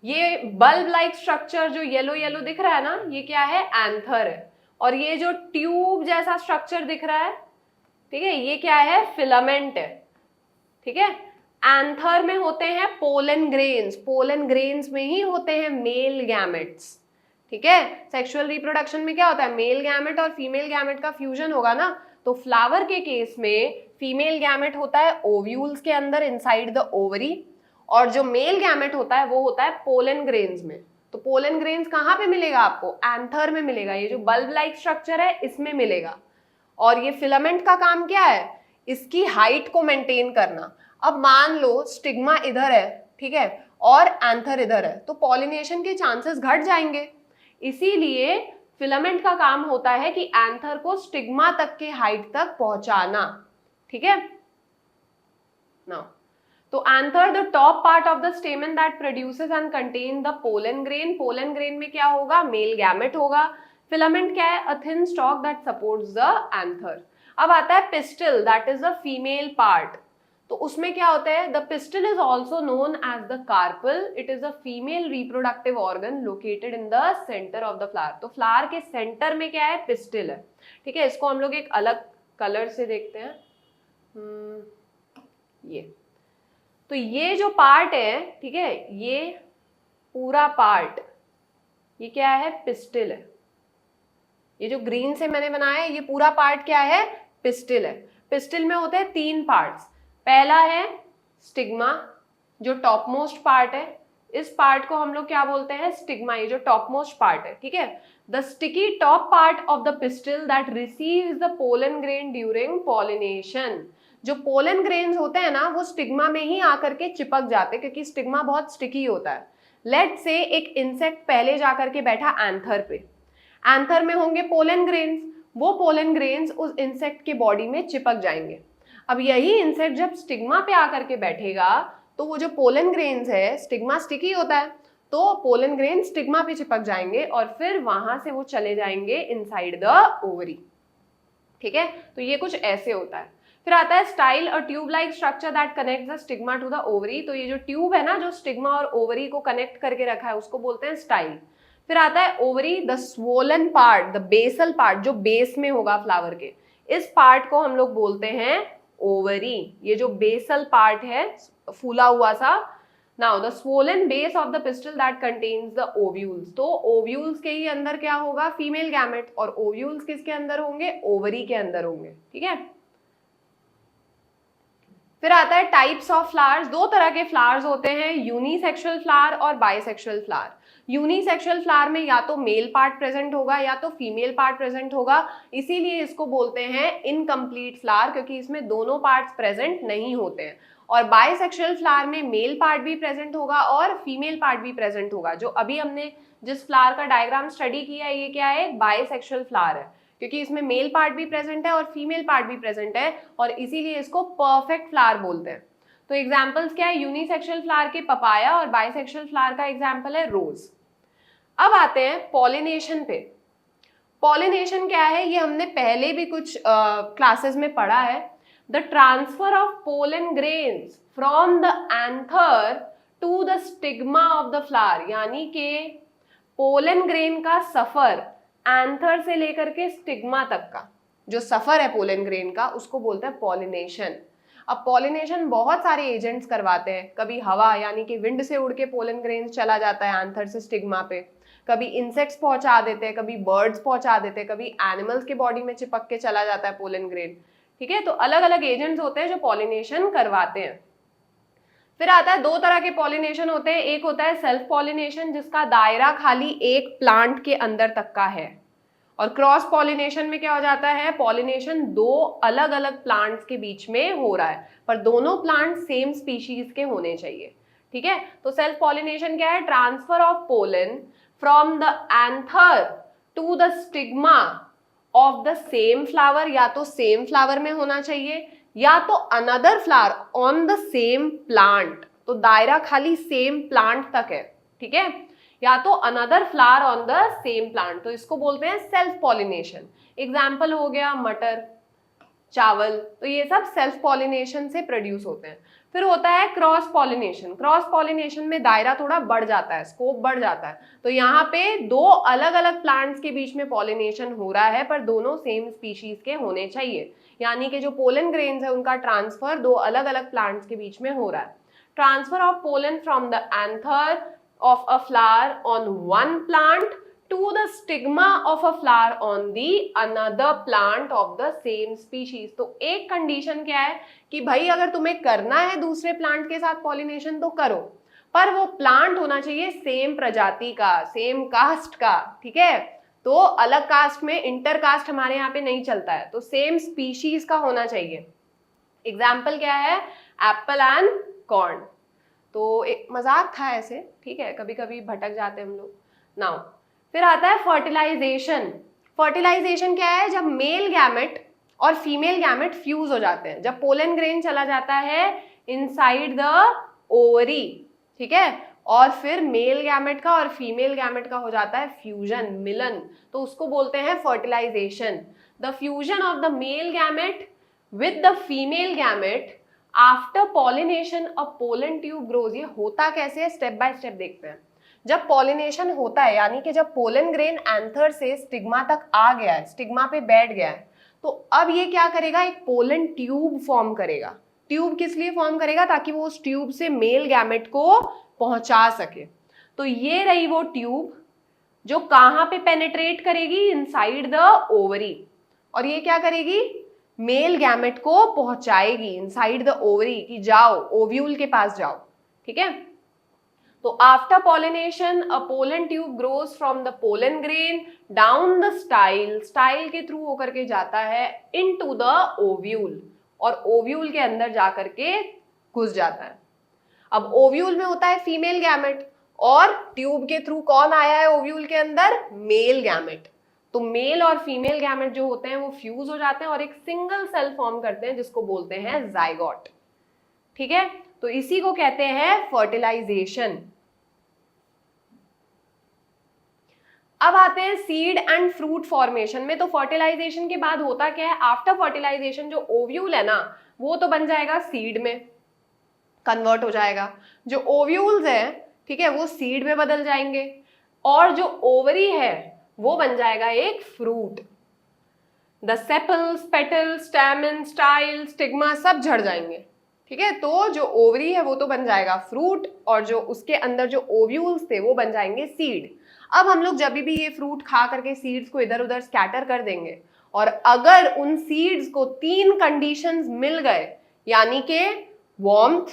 ये बल्ब लाइक स्ट्रक्चर जो येलो येलो दिख रहा है ना, ये क्या है? एंथर है। और ये जो ट्यूब जैसा स्ट्रक्चर दिख रहा है, ठीक है, ये क्या है? फिलामेंट है। ठीक है, एंथर में होते हैं पोलन ग्रेन्स। पोलन ग्रेन्स में ही होते हैं मेल गैमेट्स। ठीक है, सेक्सुअल रिप्रोडक्शन में क्या होता है? मेल गैमेट और फीमेल गैमेट का फ्यूजन होगा ना। तो फ्लावर के केस में फीमेल गैमेट होता है ओव्यूल्स के अंदर इनसाइड द ओवरी, और जो मेल गैमेट होता है वो होता है पोलन ग्रेन्स में। तो पोलन ग्रेन्स कहाँ पे मिलेगा आपको? एंथर में मिलेगा। ये जो बल्ब लाइक स्ट्रक्चर है इसमें मिलेगा। और ये फिलामेंट का काम क्या है? इसकी हाइट को मेंटेन करना। अब मान लो स्टिग्मा इधर है, ठीक है, और एंथर इधर है, तो पॉलिनेशन के चांसेस घट जाएंगे। इसीलिए फिलामेंट का काम होता है कि एंथर को स्टिग्मा तक के हाइट तक पहुंचाना। ठीक है नाउ, तो anther the top part of the stamen that produces and contain the pollen grain. Pollen grain में क्या होगा? मेल गैमेट होगा। फिलामेंट क्या है? A thin stalk that supports the anther. अब आता है pistil, that is the female part. तो उसमें क्या होता है? The pistil is also known as the carpel. It is a female reproductive organ located in the centre of the flower. तो flower के सेंटर में क्या है? पिस्टिल है। ठीक है, इसको हम लोग एक अलग कलर से देखते हैं। ये तो ये जो पार्ट है, ठीक है, ये पूरा पार्ट ये क्या है? पिस्टिल है। ये जो ग्रीन से मैंने बनाया है ये पूरा पार्ट क्या है? पिस्टिल है। पिस्टिल में होते हैं 3 पार्ट्स। पहला है स्टिग्मा, जो टॉप मोस्ट पार्ट है। इस पार्ट को हम लोग क्या बोलते हैं? स्टिग्मा, ये जो टॉप मोस्ट पार्ट है। ठीक है, the sticky top part of the pistil that receives the pollen grain during pollination. जो पोलन ग्रेन्स होते हैं ना वो स्टिग्मा में ही आकर के चिपक जाते हैं क्योंकि स्टिग्मा बहुत स्टिकी होता है। लेट से एक इंसेक्ट पहले जाकर के बैठा एंथर पे, एंथर में होंगे पोलन ग्रेन्स, वो पोलन ग्रेन्स उस इंसेक्ट के बॉडी में चिपक जाएंगे। अब यही इंसेक्ट जब स्टिग्मा पे आकर के बैठेगा तो वो जो पोलन ग्रेन्स है, स्टिग्मा स्टिकी होता है, तो पोलन ग्रेन स्टिग्मा पे चिपक जाएंगे और फिर वहां से वो चले जाएंगे इनसाइड द ओवरी। ठीक है, तो ये कुछ ऐसे होता है। फिर आता है style, a tube like structure that connect the stigma to the ovary. तो ये जो ट्यूब है ना जो स्टिग्मा और ओवरी को कनेक्ट करके रखा है उसको बोलते हैं स्टाइल। फिर आता है ovary, the swollen part, the basal part जो बेस में होगा फ्लावर के, इस पार्ट को हम लोग बोलते हैं ओवरी। ये जो बेसल पार्ट है फूला हुआ सा। Now the swollen base of the pistol that contains the ovules. तो ओव्यूल्स के ही अंदर क्या होगा? फीमेल गैमेट, और ओव्यूल्स किसके अंदर होंगे? ओवरी के अंदर होंगे। ठीक है, फिर आता है टाइप्स ऑफ फ्लावर्स। दो तरह के फ्लावर्स होते हैं, यूनिसेक्सुअल फ्लावर और बाइसेक्सुअल फ्लावर। यूनिसेक्सुअल फ्लावर में या तो मेल पार्ट प्रेजेंट होगा या तो फीमेल पार्ट प्रेजेंट होगा, इसीलिए इसको बोलते हैं इनकम्प्लीट फ्लावर, क्योंकि इसमें दोनों पार्ट्स प्रेजेंट नहीं होते हैं। और बाइसेक्सुअल फ्लावर में मेल पार्ट भी प्रेजेंट होगा और फीमेल पार्ट भी प्रेजेंट होगा। जो अभी हमने जिस फ्लावर का डायग्राम स्टडी किया है, ये क्या है, बाइसेक्सुअल फ्लावर है, क्योंकि इसमें मेल पार्ट भी प्रेजेंट है और फीमेल पार्ट भी प्रेजेंट है, और इसीलिए इसको परफेक्ट फ्लावर बोलते हैं। तो एग्जांपल्स क्या है, यूनिसेक्सुअल फ्लावर के पपाया, और बाइसेक्सुअल फ्लावर का एग्जांपल है रोज। अब आते हैं पॉलिनेशन पे। पॉलिनेशन क्या है, ये हमने पहले भी कुछ क्लासेस में पढ़ा है। The transfer of pollen grains from the anther to the stigma of the flower, यानी कि पोलन ग्रेन का सफर एंथर से लेकर के स्टिग्मा तक का जो सफर है पोलन ग्रेन का, उसको बोलते हैं पॉलिनेशन। अब पॉलिनेशन बहुत सारे एजेंट्स करवाते हैं। कभी हवा यानी कि विंड से उड़ के पोलन ग्रेन चला जाता है एंथर से स्टिग्मा पे, कभी इंसेक्ट्स पहुंचा देते हैं, कभी बर्ड्स पहुंचा देते हैं, कभी एनिमल्स के बॉडी में चिपक के चला जाता है पोलन ग्रेन। ठीक है, तो अलग अलग एजेंट्स होते हैं जो पॉलिनेशन करवाते हैं। फिर आता है दो तरह के पॉलिनेशन होते हैं। एक होता है सेल्फ पॉलिनेशन, जिसका दायरा खाली एक प्लांट के अंदर तक का है, और क्रॉस पॉलिनेशन में क्या हो जाता है, पॉलिनेशन दो अलग अलग प्लांट्स के बीच में हो रहा है, पर दोनों प्लांट सेम स्पीशीज के होने चाहिए। ठीक है, तो सेल्फ पॉलिनेशन क्या है, transfer of pollen from the anther to the stigma of the same flower, या तो सेम फ्लावर में होना चाहिए या तो another flower on the same plant. तो दायरा खाली सेम प्लांट तक है, ठीक है, या तो another flower on the same plant, तो इसको बोलते हैं सेल्फ पॉलिनेशन। एग्जाम्पल हो गया मटर, चावल, तो ये सब सेल्फ पॉलिनेशन से प्रोड्यूस होते हैं। फिर होता है क्रॉस पॉलिनेशन। क्रॉस पॉलिनेशन में दायरा थोड़ा बढ़ जाता है, स्कोप बढ़ जाता है, तो यहाँ पे दो अलग अलग प्लांट्स के बीच में पॉलिनेशन हो रहा है, पर दोनों सेम स्पीशीज के होने चाहिए, यानी कि जो पोलन ग्रेन्स है उनका ट्रांसफर दो अलग अलग प्लांट्स के बीच में हो रहा है। Transfer of pollen from the anther of a flower on one plant to the stigma of a flower on the another plant of the same species। तो एक कंडीशन क्या है कि भाई अगर तुम्हें करना है दूसरे प्लांट के साथ पॉलिनेशन तो करो, पर वो प्लांट होना चाहिए सेम प्रजाति का, सेम कास्ट का। ठीक है, तो अलग कास्ट में इंटर कास्ट हमारे यहाँ पे नहीं चलता है, तो सेम स्पीशीज का होना चाहिए। एग्जाम्पल क्या है, एप्पल एंड कॉर्न। तो एक मजाक था ऐसे, ठीक है, कभी कभी भटक जाते हैं हम लोग। नाउ फिर आता है फर्टिलाइजेशन। फर्टिलाइजेशन क्या है, जब मेल गैमेट और फीमेल गैमेट फ्यूज हो जाते हैं, जब पोलन ग्रेन चला जाता है इनसाइड द ओवरी, ठीक है, और फिर मेल गैमेट का और फीमेल गैमेट का हो जाता है फ्यूजन, मिलन, तो उसको बोलते हैं fertilisation. The fusion of the male gamete with the female gamete after pollination a pollen tube grows. ये होता कैसे है, स्टेप बाय स्टेप देखते हैं। जब पॉलिनेशन होता है, यानी कि जब पोलन ग्रेन एंथर से स्टिग्मा तक आ गया है, स्टिग्मा पे बैठ गया है, तो अब ये क्या करेगा, एक पोलन ट्यूब फॉर्म करेगा। ट्यूब किस लिए फॉर्म करेगा, ताकि वो उस ट्यूब से मेल गैमेट को पहुंचा सके। तो ये रही वो ट्यूब जो कहाँ पे पेनिट्रेट करेगी, इनसाइड द ओवरी, और ये क्या करेगी, मेल गैमेट को पहुंचाएगी इनसाइड द ओवरी, कि जाओ ओव्यूल के पास जाओ। ठीक है, तो after pollination a pollen tube grows from the pollen grain down the style, style के थ्रू होकर के जाता है इनटू द ओव्यूल, और ओव्यूल के अंदर जाकर के घुस जाता है। अब ओव्यूल में होता है फीमेल गैमेट, और ट्यूब के थ्रू कौन आया है ओव्यूल के अंदर, मेल गैमेट। तो मेल और फीमेल गैमेट जो होते हैं वो फ्यूज हो जाते हैं और एक सिंगल सेल फॉर्म करते हैं, जिसको बोलते हैं जाइगोट। ठीक है, तो इसी को कहते हैं फर्टिलाइजेशन। अब आते हैं सीड एंड फ्रूट फॉर्मेशन में। तो फर्टिलाइजेशन के बाद होता क्या है, आफ्टर फर्टिलाइजेशन जो ओव्यूल है ना, वो तो बन जाएगा सीड में कन्वर्ट हो जाएगा, जो ओव्यूल्स है, ठीक है, वो सीड में बदल जाएंगे, और जो ओवरी है वो बन जाएगा एक fruit. The sepals, petals, stamen, style, stigma सब झड़ जाएंगे। ठीक है, तो जो ओवरी है वो तो बन जाएगा फ्रूट, और जो उसके अंदर जो ओव्यूल्स थे वो बन जाएंगे सीड। अब हम लोग जब भी ये फ्रूट खा करके सीड्स को इधर उधर स्कैटर कर देंगे, और अगर उन सीड्स को तीन कंडीशंस मिल गए, यानी कि वार्मथ,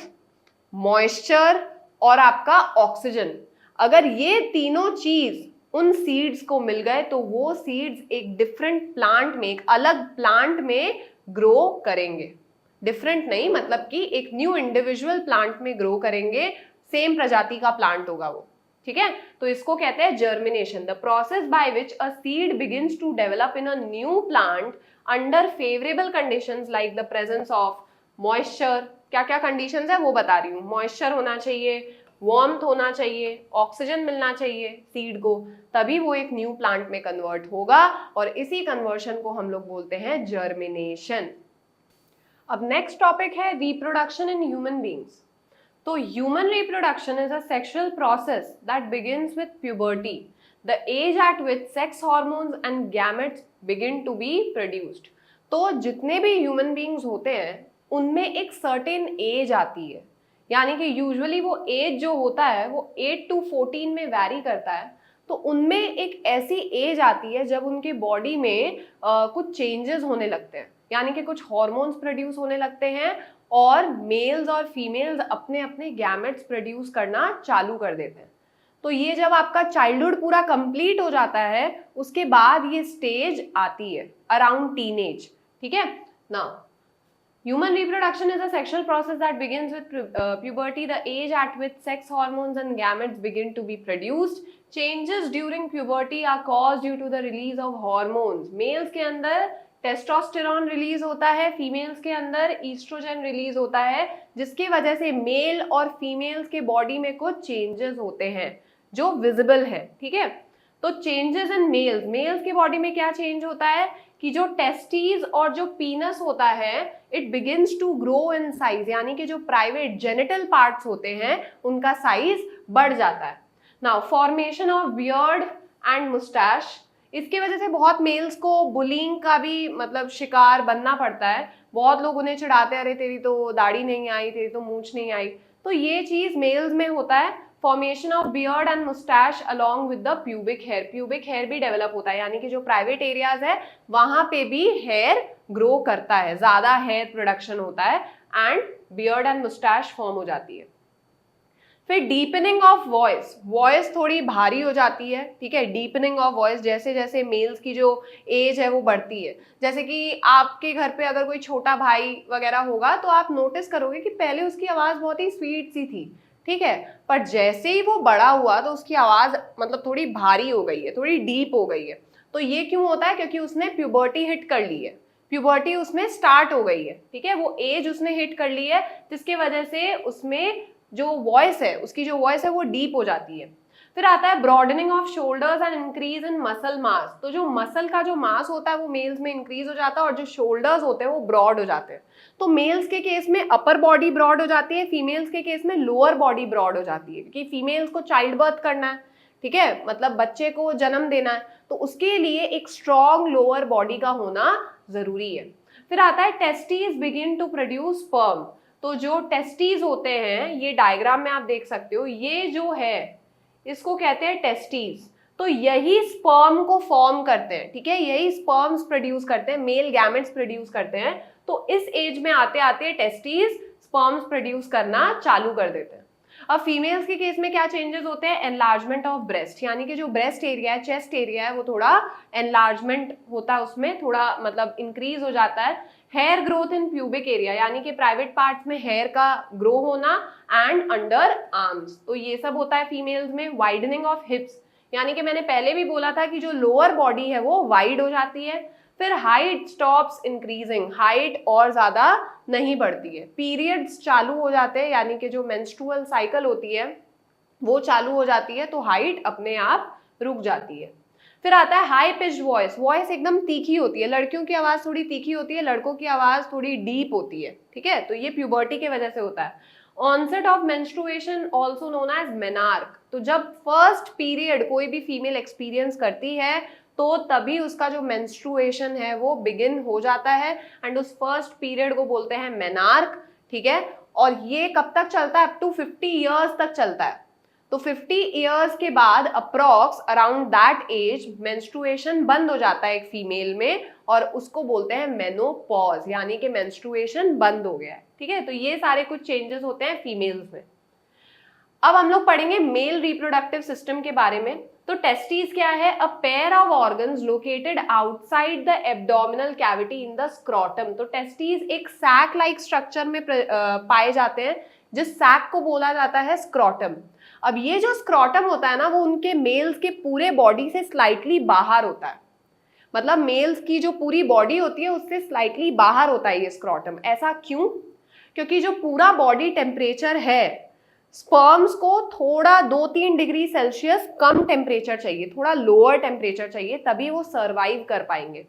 मॉइस्चर और आपका ऑक्सीजन। अगर ये तीनों चीज उन सीड्स को मिल गए तो वो सीड्स एक डिफरेंट प्लांट में, एक अलग प्लांट में ग्रो करेंगे। डिफरेंट नहीं, मतलब कि एक न्यू इंडिविजुअल प्लांट में ग्रो करेंगे, सेम प्रजाति का प्लांट होगा वो। ठीक है, तो इसको कहते हैं germination, the process by which a seed begins to develop in a new plant under favourable conditions like the presence of moisture. क्या क्या कंडीशंस है वो बता रही हूँ। मॉइस्चर होना चाहिए, वार्मथ होना चाहिए, ऑक्सीजन मिलना चाहिए सीड को, तभी वो एक न्यू प्लांट में कन्वर्ट होगा, और इसी कन्वर्शन को हम लोग बोलते हैं जर्मिनेशन। अब नेक्स्ट टॉपिक है रिप्रोडक्शन इन ह्यूमन बींग्स। तो human reproduction is a sexual process that begins with puberty, the age at which sex hormones and gametes begin to be produced. तो जितने भी ह्यूमन बींग्स होते हैं उनमें एक सर्टेन एज आती है, यानी कि यूजुअली वो एज जो होता है वो 8 to 14 में वैरी करता है। तो उनमें एक ऐसी एज आती है जब उनके बॉडी में कुछ चेंजेस होने लगते हैं, यानी कि कुछ हॉर्मोन्स प्रोड्यूस होने लगते हैं और मेल्स और फीमेल्स अपने अपने गैमेट्स प्रोड्यूस करना चालू कर देते हैं। तो ये जब आपका चाइल्डहुड पूरा कंप्लीट हो जाता है उसके बाद ये स्टेज आती है अराउंड टीनेज। ठीक है ना। Human reproduction is a sexual process that begins with puberty, the age at which sex hormones and gametes begin to be produced. Changes during puberty are caused due to the release of hormones. Males के अंदर testosterone release होता है, females के अंदर oestrogen release होता है, जिसकी वजह से मेल और फीमेल्स के बॉडी में कुछ चेंजेस होते हैं जो विजिबल है। ठीक है, तो चेंजेस इन मेल्स, मेल्स के बॉडी में क्या चेंज होता है कि जो टेस्टीज और जो पीनस होता है it begins to grow in size, यानी कि जो प्राइवेट जेनिटल पार्ट्स होते हैं उनका साइज बढ़ जाता है। Now formation of beard and Moustache, इसकी वजह से बहुत मेल्स को बुलिंग का भी मतलब शिकार बनना पड़ता है। बहुत लोग उन्हें चिढ़ाते हैं, अरे तेरी तो दाढ़ी नहीं आई, तेरी तो मूंछ नहीं आई। तो ये चीज मेल्स में होता है। Formation of beard and moustache along with the pubic hair, pubic hair भी डेवलप होता है, यानी कि जो प्राइवेट एरियाज है वहां पे भी हेयर ग्रो करता है, ज्यादा हेयर प्रोडक्शन होता है and beard and Moustache form हो जाती है। फिर डीपनिंग ऑफ वॉइस, वॉइस थोड़ी भारी हो जाती है। ठीक है, डीपनिंग ऑफ वॉइस जैसे जैसे मेल्स की जो एज है वो बढ़ती है। जैसे कि आपके घर पे अगर कोई छोटा भाई वगैरह होगा तो आप नोटिस करोगे कि पहले उसकी आवाज बहुत ही स्वीट सी थी, ठीक है, पर जैसे ही वो बड़ा हुआ तो उसकी आवाज मतलब थोड़ी भारी हो गई है, थोड़ी डीप हो गई है। तो ये क्यों होता है? क्योंकि उसने प्यूबर्टी हिट कर ली है, प्यूबर्टी उसमें स्टार्ट हो गई है। ठीक है, वो एज उसने हिट कर ली है, जिसके वजह से उसमें जो वॉइस है, उसकी जो वॉइस है वो डीप हो जाती है। फिर आता है broadening off shoulders and increase in muscle mass. तो जो मसल का जो मास होता है वो मेल्स में इंक्रीज हो जाता है और जो शोल्डर्स होते हैं वो ब्रॉड हो जाते हैं। तो मेल्स के केस में अपर बॉडी ब्रॉड हो जाती है, फीमेल्स के केस में लोअर बॉडी ब्रॉड हो जाती है, क्योंकि फीमेल्स को चाइल्ड बर्थ करना है। ठीक है, मतलब बच्चे को जन्म देना है, तो उसके लिए एक स्ट्रॉन्ग लोअर बॉडी का होना जरूरी है। फिर आता है testes begin to produce sperm. तो जो टेस्टीज होते हैं, ये डायग्राम में आप देख सकते हो, ये जो है इसको कहते हैं टेस्टीज। तो यही स्पर्म को फॉर्म करते हैं। ठीक है, यही स्पर्म्स प्रोड्यूस करते हैं, मेल गैमेट्स प्रोड्यूस करते हैं। तो इस एज में आते आते टेस्टीज स्पर्म्स प्रोड्यूस करना चालू कर देते हैं। अब फीमेल्स के केस में क्या चेंजेस होते हैं? एनलार्जमेंट ऑफ ब्रेस्ट, यानी कि जो ब्रेस्ट एरिया है, चेस्ट एरिया है, वो थोड़ा एनलार्जमेंट होता है, उसमें थोड़ा मतलब इंक्रीज हो जाता है। Hair growth in pubic area, यानी कि प्राइवेट पार्ट्स में हेयर का ग्रो होना एंड अंडर आर्म्स, तो ये सब होता है फीमेल्स में। वाइडनिंग ऑफ हिप्स, यानी कि मैंने पहले भी बोला था कि जो लोअर बॉडी है वो वाइड हो जाती है। फिर हाइट स्टॉप्स इंक्रीजिंग, हाइट और ज्यादा नहीं बढ़ती है। पीरियड्स चालू हो जाते हैं, यानी कि जो मेंस्ट्रुअल साइकिल होती है वो चालू हो जाती है, तो हाइट अपने आप रुक जाती है। फिर आता है हाई पिच वॉइस, वॉइस एकदम तीखी होती है। लड़कियों की आवाज थोड़ी तीखी होती है, लड़कों की आवाज थोड़ी डीप होती है। ठीक है, तो ये प्यूबर्टी की वजह से होता है। Onset of menstruation also known as menarche, तो जब फर्स्ट पीरियड कोई भी फीमेल एक्सपीरियंस करती है तो तभी उसका जो मेंस्ट्रुएशन है वो बिगिन हो जाता है एंड उस फर्स्ट पीरियड को बोलते हैं मेनार्क। ठीक है, और ये कब तक चलता है? अप टू 50 ईयर्स तक चलता है। तो 50 ईयर्स के बाद approx around that age menstruation बंद हो जाता है एक फीमेल में, और उसको बोलते हैं मेनोपॉज, यानी कि मेंस्ट्रुएशन बंद हो गया है। ठीक है, तो ये सारे कुछ चेंजेस होते हैं फीमेल्स में। अब हम लोग पढ़ेंगे मेल रिप्रोडक्टिव सिस्टम के बारे में। तो टेस्टिस क्या है? अ pair of organs located outside the abdominal cavity in the scrotum. तो टेस्टिस एक सैक लाइक स्ट्रक्चर में पाए जाते हैं, जिस सैक को बोला जाता है स्क्रॉटम। अब ये जो स्क्रॉटम होता है ना, वो उनके मेल्स के पूरे बॉडी से स्लाइटली बाहर होता है, मतलब मेल्स की जो पूरी बॉडी होती है उससे स्लाइटली बाहर होता है ये स्क्रॉटम। ऐसा क्यों? क्योंकि जो पूरा बॉडी टेम्परेचर है, स्पर्म्स को थोड़ा 2-3 डिग्री सेल्सियस कम टेम्परेचर चाहिए, थोड़ा लोअर टेम्परेचर चाहिए, तभी वो सर्वाइव कर पाएंगे।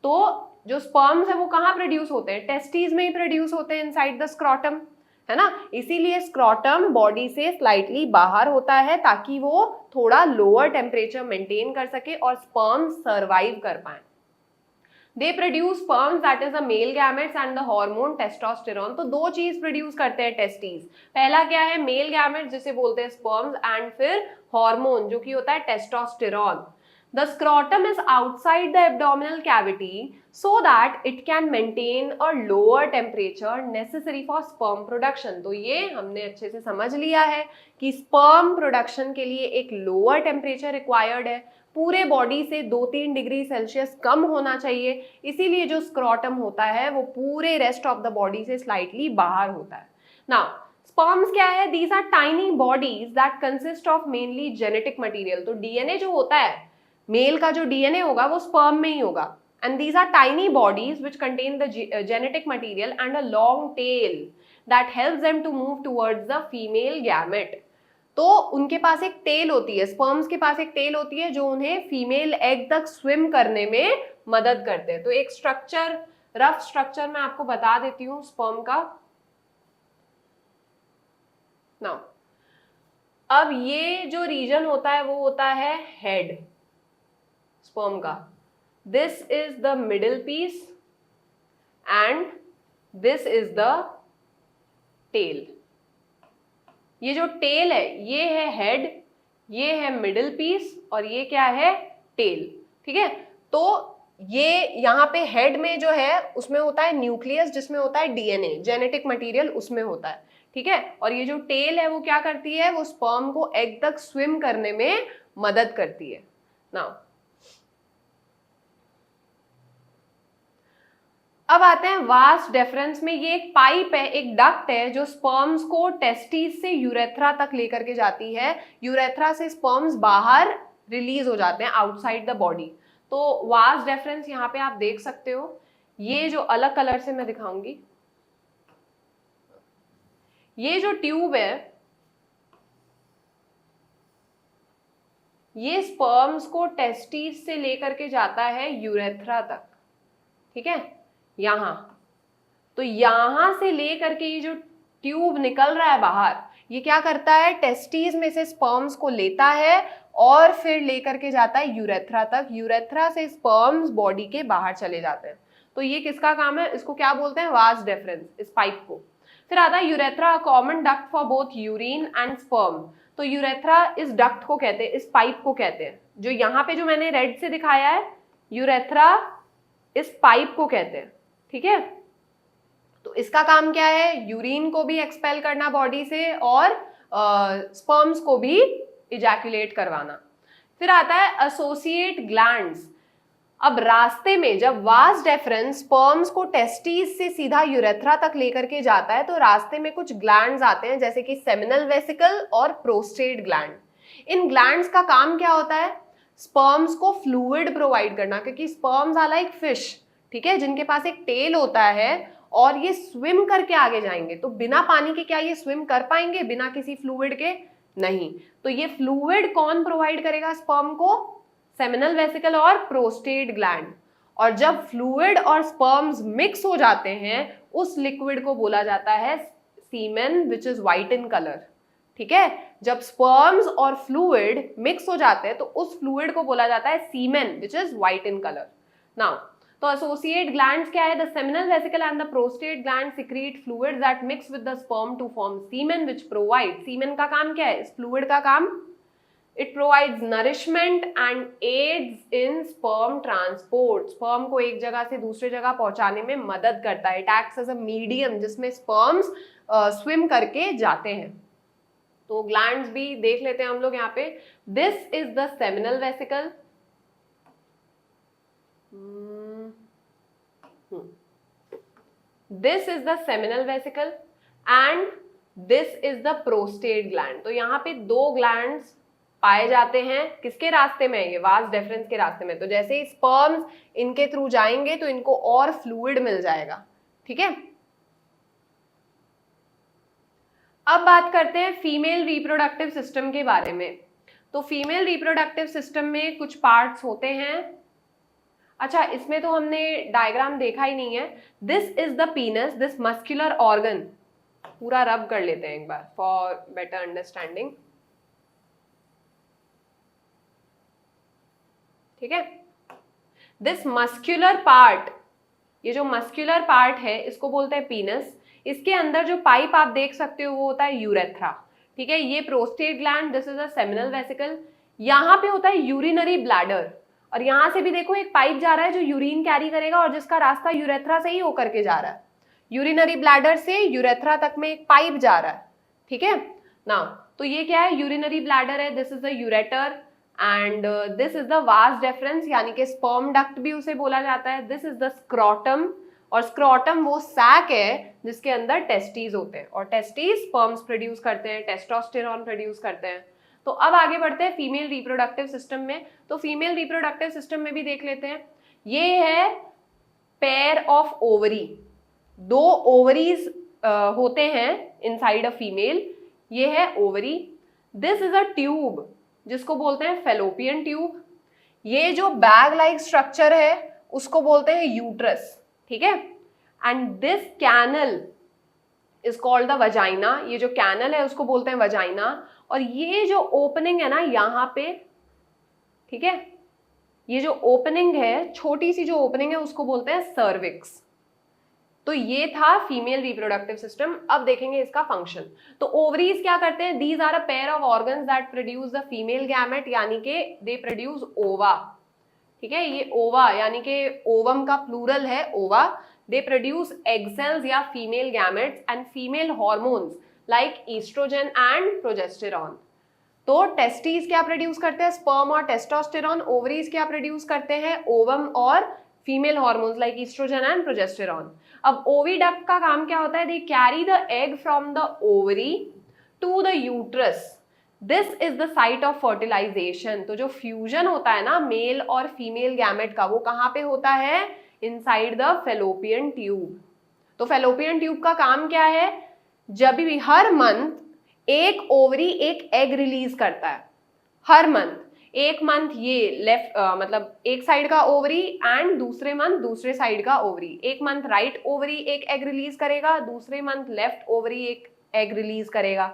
तो जो स्पर्म्स है वो कहाँ प्रोड्यूस होते हैं? टेस्टिस में ही प्रोड्यूस होते हैं, इनसाइड द स्क्रॉटम, है ना। इसीलिए स्क्रॉटम बॉडी से स्लाइटली बाहर होता है ताकि वो थोड़ा लोअर टेम्परेचर मेंटेन कर सके और स्पर्म सर्वाइव कर पाए। They produce sperms, that is the male gametes and the hormone testosterone। तो दो चीज प्रोड्यूस करते हैं टेस्टिस। पहला क्या है? मेल गैमेट्स जिसे बोलते हैं स्पर्म्स, एंड फिर हार्मोन जो कि होता है testosterone. The scrotum is outside the abdominal cavity so that it can maintain a lower temperature necessary for sperm production। तो ये हमने अच्छे से समझ लिया है कि sperm production के लिए एक lower temperature required है, पूरे बॉडी से 2-3 डिग्री सेल्सियस कम होना चाहिए, इसीलिए जो स्क्रॉटम होता है वो पूरे रेस्ट ऑफ द बॉडी से स्लाइटली बाहर होता है। नाउ स्पर्म्स क्या है? These are tiny bodies that consist of mainly genetic material. तो डीएनए जो होता है, मेल का जो डीएनए होगा वो स्पर्म में ही होगा, and these are tiny bodies which contain the genetic material and a long tail that helps them to move towards the female gamete. तो उनके पास एक टेल होती है, स्पर्म्स के पास एक टेल होती है जो उन्हें फीमेल एग तक स्विम करने में मदद करते हैं। तो एक स्ट्रक्चर, रफ स्ट्रक्चर मैं आपको बता देती हूँ स्पर्म का। नाउ अब ये जो रीजन होता है वो होता है हेड स्पर्म का। This is the middle piece and this is the tail. ये जो टेल है ये है हेड, ये है मिडिल पीस और ये क्या है? टेल। ठीक है, तो ये यहाँ पे हेड में जो है उसमें होता है न्यूक्लियस जिसमें होता है डीएनए, जेनेटिक मटेरियल उसमें होता है। ठीक है, और ये जो टेल है वो क्या करती है? वो स्पर्म को एग तक स्विम करने में मदद करती है। नाउ अब आते हैं वास डेफरेंस में। ये एक पाइप है, एक डक्ट है जो स्पर्म्स को टेस्टिस से यूरेथ्रा तक लेकर के जाती है। यूरेथ्रा से स्पर्म्स बाहर रिलीज हो जाते हैं आउटसाइड द बॉडी। तो वास डेफरेंस यहाँ पे आप देख सकते हो, ये जो अलग कलर से मैं दिखाऊंगी, ये जो ट्यूब है ये स्पर्म्स को टेस्टिस से लेकर के जाता है यूरेथ्रा तक। ठीक है, यहां तो यहां से लेकर के ये जो ट्यूब निकल रहा है बाहर, ये क्या करता है? टेस्टिस में से स्पर्म्स को लेता है और फिर लेकर के जाता है यूरेथ्रा तक। यूरेथ्रा से स्पर्म्स बॉडी के बाहर चले जाते हैं। तो ये किसका काम है? इसको क्या बोलते हैं? वास डेफरेंस, इस पाइप को। फिर आता है urethra, common duct for both urine and sperm. तो यूरेथ्रा इस डक्ट को कहते हैं, इस पाइप को कहते हैं। जो यहाँ पे जो मैंने रेड से दिखाया है, यूरेथ्रा इस पाइप को कहते हैं। ठीक है, तो इसका काम क्या है? यूरिन को भी एक्सपेल करना बॉडी से और स्पर्म्स को भी इजैकुलेट करवाना। फिर आता है एसोसिएट ग्लैंड्स। अब रास्ते में जब वास डेफरेंस स्पर्म्स को टेस्टिस से सीधा यूरेथ्रा तक लेकर के जाता है तो रास्ते में कुछ ग्लैंड्स आते हैं, जैसे कि सेमिनल वेसिकल और प्रोस्टेट ग्लैंड। इन ग्लैंड्स का काम क्या होता है? स्पर्म्स को फ्लूइड प्रोवाइड करना, क्योंकि स्पर्म्स आर लाइक फिश, ठीक है, जिनके पास एक टेल होता है और ये स्विम करके आगे जाएंगे। तो बिना पानी के क्या ये स्विम कर पाएंगे? बिना किसी फ्लूइड के? नहीं। तो ये फ्लूइड कौन प्रोवाइड करेगा स्पर्म को? सेमिनल वेसिकल और प्रोस्टेट ग्लैंड। और जब फ्लूइड और स्पर्म्स मिक्स हो जाते हैं उस लिक्विड को बोला जाता है semen which is white in colour. ठीक है, जब स्पर्म्स और फ्लूइड मिक्स हो जाते हैं तो उस फ्लूइड को बोला जाता है semen which is white in colour. Now तो एसोसिएट ग्लैंड्स क्या है? The seminal vesicle and the prostate gland secrete fluids that mix with the sperm to form semen which provide, semen का काम क्या है? इस फ्लूइड का काम, it provides nourishment and aids in sperm transport, sperm को एक जगह से दूसरे जगह पहुंचाने में मदद करता है। It acts as a medium जिसमें स्पर्म्स स्विम करके जाते हैं। तो ग्लैंड्स भी देख लेते हैं हम लोग यहाँ पे। This is the seminal vesicle, this is the seminal vesicle and this is the prostate gland. तो यहाँ पे दो ग्लैंड्स पाए जाते हैं, किसके रास्ते में? ये वास डेफरेंस के रास्ते में। तो जैसे ही स्पर्म्स इनके थ्रू जाएंगे तो इनको और फ्लूइड मिल जाएगा, ठीक है। अब बात करते हैं फीमेल रिप्रोडक्टिव सिस्टम के बारे में। तो फीमेल रिप्रोडक्टिव सिस्टम में कुछ पार्ट्स होते हैं। अच्छा, इसमें तो हमने डायग्राम देखा ही नहीं है। This is the पीनस, this muscular organ, पूरा रब कर लेते हैं एक बार फॉर बेटर अंडरस्टैंडिंग, ठीक है। दिस मस्कुलर पार्ट, ये जो मस्कुलर पार्ट है इसको बोलते हैं पीनस। इसके अंदर जो पाइप आप देख सकते हो वो होता है यूरेथ्रा, ठीक है। ये prostate gland, this is a seminal vesicle. यहाँ पे होता है यूरिनरी ब्लैडर, और यहाँ से भी देखो एक पाइप जा रहा है जो यूरिन कैरी करेगा और जिसका रास्ता यूरेथ्रा से ही होकर के जा रहा है। यूरिनरी ब्लैडर से यूरेथ्रा तक में एक पाइप जा रहा है, ठीक है ना। तो ये क्या है? यूरिनरी ब्लैडर है, this is the ureter and this is the vas deferens, यानी कि स्पर्म डक्ट भी उसे बोला जाता है। दिस इज द स्क्रोटम, और स्क्रोटम वो सैक है जिसके अंदर टेस्टीज होते हैं, और टेस्टीज स्पर्म्स प्रोड्यूस करते हैं, टेस्टोस्टेरोन प्रोड्यूस करते हैं। तो अब आगे बढ़ते हैं फीमेल रिप्रोडक्टिव सिस्टम में। तो फीमेल रिप्रोडक्टिव सिस्टम में भी देख लेते हैं। ये है पेयर ऑफ ओवरी, दो ओवरीज होते हैं इनसाइड अ फीमेल, ये है ovary. This is a tube जिसको बोलते हैं फेलोपियन ट्यूब। ये जो बैग लाइक स्ट्रक्चर है उसको बोलते हैं यूट्रस, ठीक है। And this canal is called the vagina, ये जो कैनल है उसको बोलते हैं वजाइना। और ये जो ओपनिंग है ना यहाँ पे, ठीक है, ये जो ओपनिंग है, छोटी सी जो ओपनिंग है उसको बोलते हैं सर्विक्स। तो ये था फीमेल रिप्रोडक्टिव सिस्टम। अब देखेंगे इसका फंक्शन। तो ओवरीज क्या करते हैं? These are a pair of organs that produce the female gamete, यानी कि दे प्रोड्यूस ओवा, ठीक है। ये ओवा यानी कि ओवम का प्लूरल है ova. They produce egg cells या female gametes and female hormones like oestrogen and progesterone. तो टेस्टीज क्या प्रोड्यूस करते हैं? स्पर्म और टेस्टोस्टेरॉन। ओवरीज क्या प्रोड्यूस करते हैं? ओवम और female hormones like oestrogen and progesterone. अब ओविडक्ट का काम क्या होता है? They carry the egg from the ovary to the uterus, this is the site of fertilisation. तो जो फ्यूजन होता है ना मेल और फीमेल गैमेट का, वो कहाँ पे होता है? Inside the fallopian tube. तो फेलोपियन ट्यूब का काम क्या है? जब भी हर मंथ एक ओवरी एक एग रिलीज करता है, हर मंथ एक मंथ ये लेफ्ट मतलब एक साइड का ओवरी एंड दूसरे मंथ दूसरे साइड का ओवरी। एक मंथ राइट ओवरी एक एग रिलीज करेगा, दूसरे मंथ लेफ्ट ओवरी एक एग रिलीज करेगा,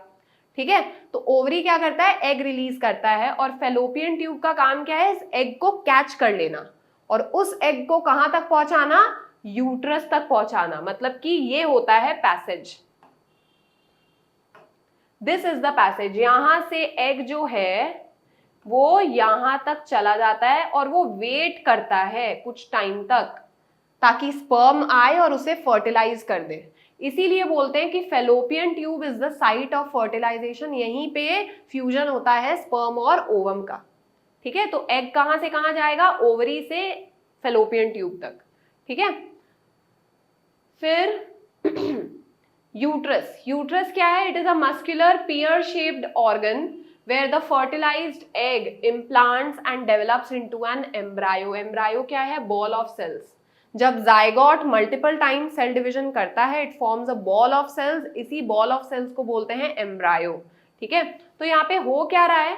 ठीक है। तो ओवरी क्या करता है? एग रिलीज करता है, और फेलोपियन ट्यूब का काम क्या है? इस एग को कैच कर लेना और उस एग को कहां तक पहुंचाना? यूट्रस तक पहुंचाना। मतलब कि ये होता है passage, this is the passage. यहां से एग जो है वो यहां तक चला जाता है और वो वेट करता है कुछ टाइम तक ताकि स्पर्म आए और उसे फर्टिलाइज कर दे। इसीलिए बोलते हैं कि fallopian tube is the site of fertilisation. यहीं पे फ्यूजन होता है स्पर्म और ओवम का, ठीक है। तो एग कहां से कहां जाएगा? ओवरी से फेलोपियन ट्यूब तक, ठीक है। फिर यूट्रस, यूट्रस क्या है? It is a muscular pear shaped organ where the fertilized egg implants and develops into an embryo. embryo क्या है? ball of cells. जब zygote multiple times cell division करता है, it forms a ball of cells. इसी ball of cells को बोलते हैं embryo, ठीक है। तो यहाँ पे हो क्या रहा है?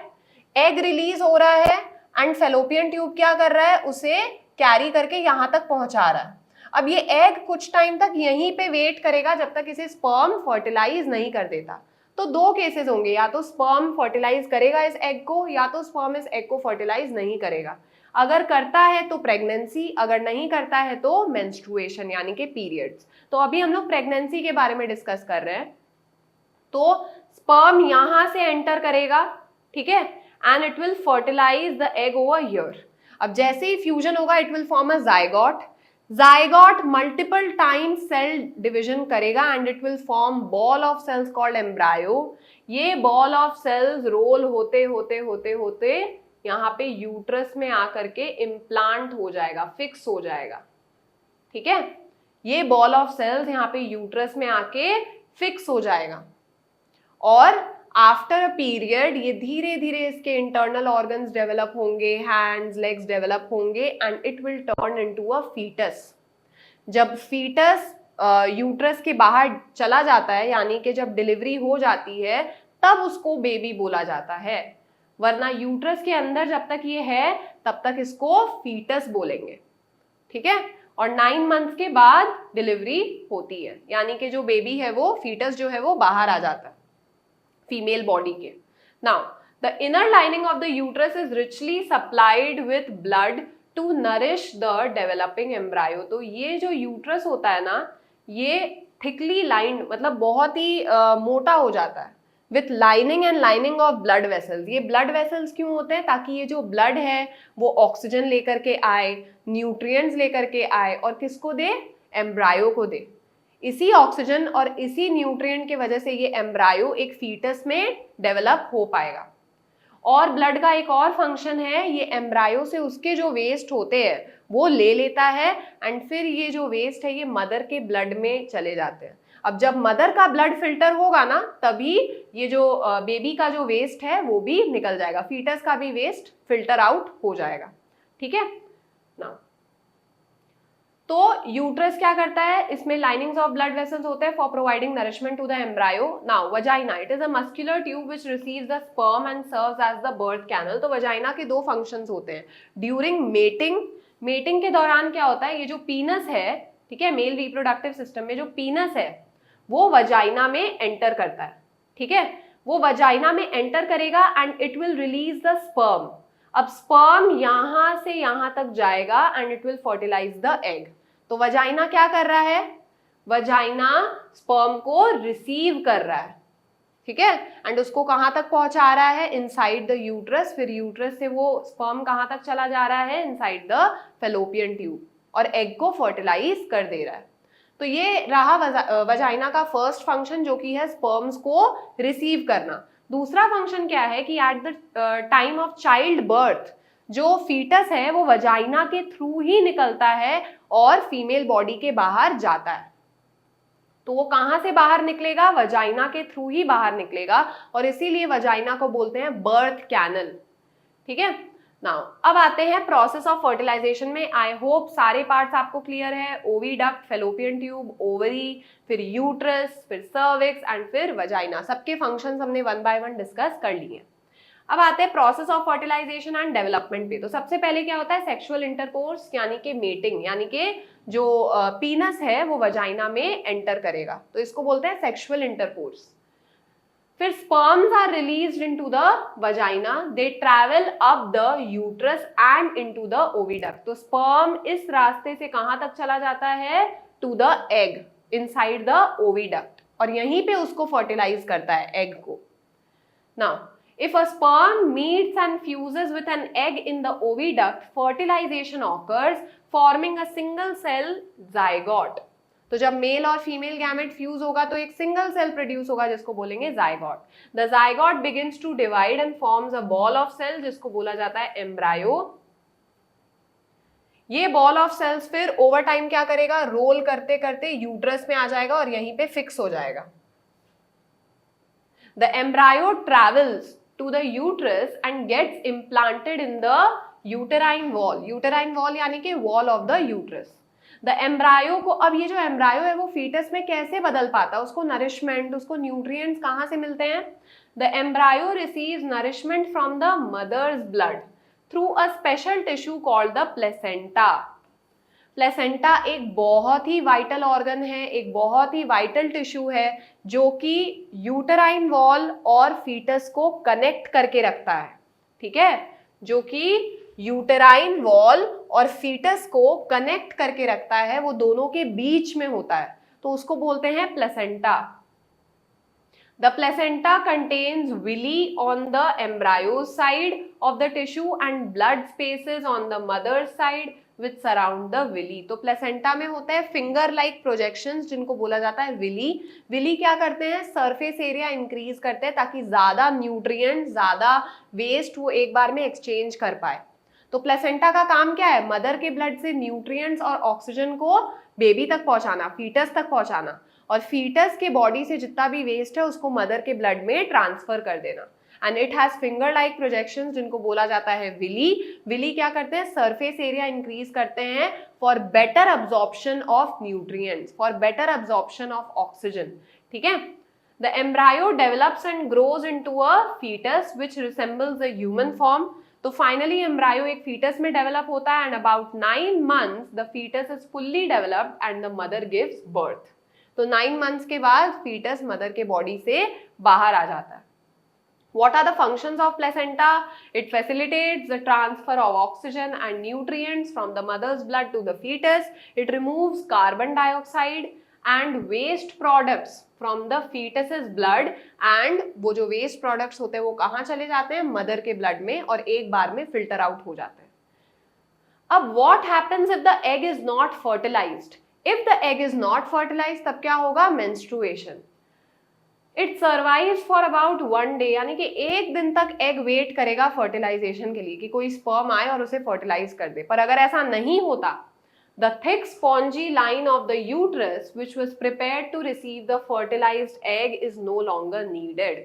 egg release हो रहा है and fallopian tube क्या कर रहा है? उसे कैरी करके यहाँ तक पहुंचा रहा है। अब ये एग कुछ टाइम तक यहीं पे वेट करेगा जब तक इसे स्पर्म फर्टिलाइज नहीं कर देता। तो दो केसेस होंगे, या तो स्पर्म फर्टिलाइज करेगा इस एग को, या तो स्पर्म इस एग को फर्टिलाइज नहीं करेगा। अगर करता है तो प्रेगनेंसी, अगर नहीं करता है तो मेंस्ट्रुएशन यानी कि पीरियड्स। तो अभी हम लोग प्रेगनेंसी के बारे में डिस्कस कर रहे हैं। तो स्पर्म यहां से एंटर करेगा, ठीक है, and it will fertilise the egg over here. अब जैसे ही फ्यूजन होगा it will form a zygote, zygote multiple time cell division करेगा and it will form ball of cells called embryo. ये बॉल ऑफ सेल्स रोल होते होते होते होते यहाँ पे यूट्रस में आकर के इम्प्लांट हो जाएगा, फिक्स हो जाएगा, ठीक है। ये बॉल ऑफ सेल्स यहाँ पे यूट्रस में आके फिक्स हो जाएगा और आफ्टर अ पीरियड ये धीरे धीरे इसके इंटरनल ऑर्गन्स डेवलप होंगे, हैंड्स लेग्स डेवलप होंगे and it will turn into a foetus. जब फीटस यूट्रस के बाहर चला जाता है यानी कि जब डिलीवरी हो जाती है तब उसको बेबी बोला जाता है, वरना यूट्रस के अंदर जब तक ये है तब तक इसको फीटस बोलेंगे, ठीक है। और 9 मंथ्स के बाद डिलीवरी होती है यानी कि जो बेबी है वो फीटस जो है वो बाहर आ जाता है फीमेल बॉडी के। Now the inner lining of the uterus is richly supplied with blood to nourish the developing embryo. तो ये जो यूट्रस होता है ना ये थिकली लाइंड मतलब बहुत ही मोटा हो जाता है with lining and lining of blood vessels. ये ब्लड वेसल्स क्यों होते हैं? ताकि ये जो ब्लड है वो ऑक्सीजन लेकर के आए, न्यूट्रिएंट्स लेकर के आए और किसको दे? एम्ब्रायो को दे। इसी ऑक्सीजन और इसी न्यूट्रिएंट की वजह से ये एम्ब्रायो एक फीटस में डेवलप हो पाएगा। और ब्लड का एक और फंक्शन है, ये एम्ब्रायो से उसके जो वेस्ट होते हैं वो ले लेता है एंड फिर ये जो वेस्ट है ये मदर के ब्लड में चले जाते हैं। अब जब मदर का ब्लड फिल्टर होगा ना तभी ये जो बेबी का जो वेस्ट है वो भी निकल जाएगा, फीटस का भी वेस्ट फिल्टर आउट हो जाएगा, ठीक है ना। तो यूट्रस क्या करता है? इसमें लाइनिंग्स ऑफ ब्लड वेसल्स होते हैं for providing nourishment to the embryo. Now vagina, it is a muscular tube which receives the sperm and serves as the birth canal. तो वजाइना के दो फंक्शंस होते हैं ड्यूरिंग मेटिंग। मेटिंग के दौरान क्या होता है, ये जो पीनस है, ठीक है, मेल रिप्रोडक्टिव सिस्टम में जो पीनस है वो वजाइना में एंटर करता है, ठीक है, वो वजाइना में एंटर करेगा and it will release the sperm. अब स्पर्म यहां से यहां तक जाएगा and it will fertilise the egg. तो वजाइना क्या कर रहा है? वजाइना स्पर्म को रिसीव कर रहा है, ठीक है, एंड उसको कहां तक पहुंचा रहा है? Inside the uterus. फिर यूट्रस से वो स्पर्म कहां तक चला जा रहा है? इनसाइड द फेलोपियन ट्यूब और एग को फर्टिलाइज कर दे रहा है। तो ये रहा वजाइना का फर्स्ट फंक्शन जो कि है स्पर्म्स को रिसीव करना। दूसरा फंक्शन क्या है कि at the time of child birth जो फीटस है वो वजाइना के थ्रू ही निकलता है और फीमेल बॉडी के बाहर जाता है। तो वो कहां से बाहर निकलेगा? वजाइना के थ्रू ही बाहर निकलेगा और इसीलिए वजाइना को बोलते हैं बर्थ कैनल, ठीक है। नाउ अब आते हैं प्रोसेस ऑफ फर्टिलाइजेशन में। आई होप सारे पार्ट्स आपको क्लियर है। ओविडक्ट, फेलोपियन ट्यूब, ओवरी, फिर यूट्रस, फिर सर्विक्स एंड फिर वजाइना, सबके फंक्शंस हमने 1 बाय 1 डिस्कस कर लिए। अब आते हैं process of fertilisation and development पे। तो सबसे पहले क्या होता है? सेक्सुअल इंटरकोर्स यानी कि मेटिंग, यानी कि जो पीनस है वो वजाइना में एंटर करेगा, तो इसको बोलते हैं सेक्सुअल इंटरकोर्स। फिर sperms are released into the vagina, they travel up the uterus and into the oviduct. तो स्पर्म इस रास्ते से कहां तक चला जाता है? To the egg inside the oviduct और यहीं पे उसको फर्टिलाइज करता है एग को। Now if a sperm meets and fuses with an egg in the oviduct, fertilization occurs, forming a single cell zygote. तो जब मेल और फीमेल गैमेट फ्यूज होगा तो एक सिंगल सेल प्रोड्यूस होगा जिसको बोलेंगे zygote. The zygote begins to divide and forms a ball of cell जिसको बोला जाता है एम्ब्रायो। ये बॉल ऑफ सेल्स फिर ओवर टाइम क्या करेगा? रोल करते करते यूट्रस में आ जाएगा और यहीं पे फिक्स हो जाएगा। The embryo travels to the uterus and gets implanted in the uterine wall. Uterine wall यानी कि wall of the uterus. The embryo को, अब ये जो एम्ब्रायो है वो फीटस में कैसे बदल पाता है? उसको नरिशमेंट, उसको न्यूट्रिएंट्स कहाँ से मिलते हैं? The embryo receives nourishment from the mother's blood through a special tissue called the placenta. Placenta एक बहुत ही वाइटल ऑर्गन है, एक बहुत ही वाइटल टिश्यू है जो कि यूटराइन वॉल और फीटस को कनेक्ट करके रखता है, ठीक है, जो कि यूटेराइन वॉल और फीटस को कनेक्ट करके रखता है, वो दोनों के बीच में होता है, तो उसको बोलते हैं placenta. The placenta contains villi on the embryo's side of the tissue and blood spaces on the mother's side which surround the villi। तो प्लेसेंटा में होता है फिंगर लाइक प्रोजेक्शंस जिनको बोला जाता है विली। विली क्या करते हैं, सरफेस एरिया इंक्रीज करते हैं ताकि ज्यादा न्यूट्रिएंट, ज्यादा वेस्ट वो एक बार में एक्सचेंज कर पाए। तो प्लेसेंटा का काम क्या है, मदर के ब्लड से न्यूट्रिएंट्स और ऑक्सीजन को बेबी तक पहुंचाना, फीटस तक पहुंचाना, और फीटस के बॉडी से जितना भी वेस्ट है उसको मदर के ब्लड में ट्रांसफर कर देना। And it has finger like projection जिनको बोला जाता है विली। विली क्या करते हैं, सरफेस एरिया इंक्रीज करते हैं for better absorption of nutrients, for better absorption of oxygen. ठीक है। The embryo develops and grows into a foetus which resembles a human form. तो फाइनली एम्ब्रायो एक फीटस में डेवलप होता है and about 9 months the foetus is fully developed and the mother gives birth. तो 9 months के बाद foetus mother के body से बाहर आ जाता है। What are the functions of placenta? It facilitates the transfer of oxygen and nutrients from the mother's blood to the fetus. It removes carbon dioxide and waste products from the fetus's blood, and वो जो waste products होते हैं वो कहाँ चले जाते हैं, mother के ब्लड में, और एक बार में फिल्टर आउट हो जाते हैं। अब what happens if the egg is not fertilized? If the egg is not fertilized तब क्या होगा, menstruation. It survives for about 1 day, यानी कि एक दिन तक एग वेट करेगा फर्टिलाइजेशन के लिए कि कोई स्पर्म आए और उसे फर्टिलाइज कर दे। पर अगर ऐसा नहीं होता, the thick spongy line of the uterus which was prepared to receive the fertilized egg is no longer needed।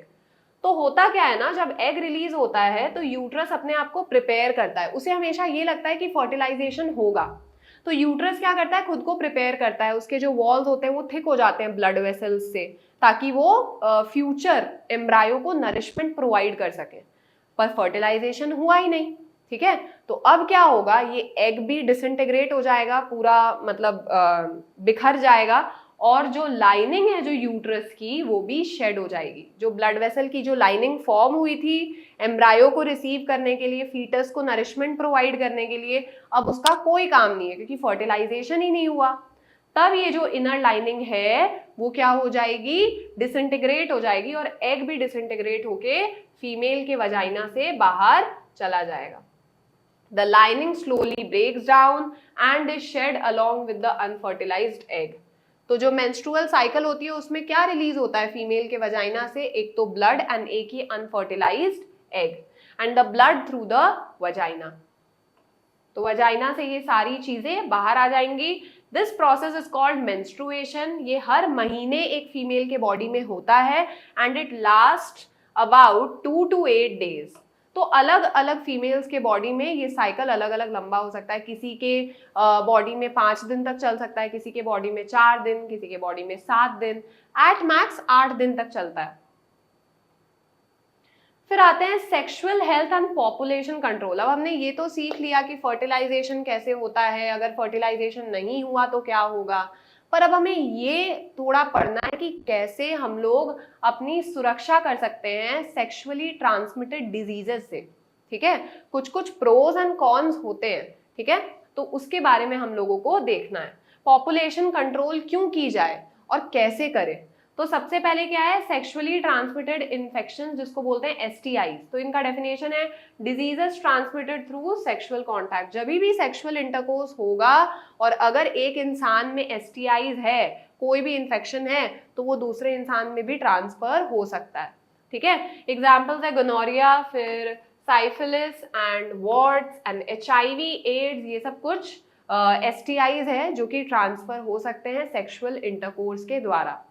तो होता क्या है ना, जब एग रिलीज होता है तो यूट्रस अपने आप को प्रिपेयर करता है, उसे हमेशा ये लगता है कि फर्टिलाइजेशन होगा, तो यूट्रस क्या करता है, खुद को प्रिपेयर करता है, उसके जो वॉल्स होते हैं वो थिक हो जाते हैं ब्लड वेसल्स से, ताकि वो फ्यूचर एम्ब्रायो को नरिशमेंट प्रोवाइड कर सके। पर फर्टिलाइजेशन हुआ ही नहीं। ठीक है। तो अब क्या होगा, ये एग भी डिसइंटीग्रेट हो जाएगा, पूरा मतलब बिखर जाएगा, और जो लाइनिंग है जो यूट्रस की वो भी शेड हो जाएगी। जो ब्लड वेसल की जो लाइनिंग फॉर्म हुई थी एम्ब्रायो को रिसीव करने के लिए, फीटस को नरिशमेंट प्रोवाइड करने के लिए, अब उसका कोई काम नहीं है क्योंकि फर्टिलाइजेशन ही नहीं हुआ। तब ये जो इनर लाइनिंग है वो क्या हो जाएगी, डिसइंटीग्रेट हो जाएगी, और एग भी डिसइंटीग्रेट होके फीमेल के वजाइना से बाहर चला जाएगा। The lining slowly breaks down and is shed along with the unfertilized egg। तो जो मेंस्ट्रुअल साइकिल होती है उसमें क्या रिलीज होता है फीमेल के वजाइना से, एक तो ब्लड एंड एक ही unfertilised egg, and the blood through the vagina. तो वजाइना से ये सारी चीजें बाहर आ जाएंगी। This process is called menstruation. ये हर महीने एक फीमेल के बॉडी में होता है and it last about 2 to 8 days। तो अलग अलग फीमेल्स के बॉडी में ये साइकिल अलग अलग लंबा हो सकता है। किसी के बॉडी में 5 दिन तक चल सकता है, किसी के बॉडी में 4 दिन, किसी के बॉडी में 7 दिन, एट मैक्स 8 दिन तक चलता है। फिर आते हैं sexual health and population control. अब हमने ये तो सीख लिया कि फर्टिलाइजेशन कैसे होता है, अगर फर्टिलाइजेशन नहीं हुआ तो क्या होगा, पर अब हमें ये थोड़ा पढ़ना है कि कैसे हम लोग अपनी सुरक्षा कर सकते हैं सेक्सुअली ट्रांसमिटेड डिजीजेस से। ठीक है। कुछ कुछ प्रोज एंड कॉन्स होते हैं। ठीक है। तो उसके बारे में हम लोगों को देखना है। पॉपुलेशन कंट्रोल क्यों की जाए और कैसे करें। तो सबसे पहले क्या है, सेक्सुअली ट्रांसमिटेड इन्फेक्शन जिसको बोलते हैं एसटीआईज। तो इनका डेफिनेशन है diseases transmitted through sexual contact. जब भी सेक्सुअल इंटरकोर्स होगा और अगर एक इंसान में एसटीआईज है, कोई भी इन्फेक्शन है, तो वो दूसरे इंसान में भी ट्रांसफर हो सकता है। ठीक है। एग्जाम्पल्स है गोनोरिया, फिर syphilis and warts and HIV AIDS, ये सब कुछ एसटीआईज है जो कि ट्रांसफर हो सकते हैं सेक्सुअल इंटरकोर्स के द्वारा।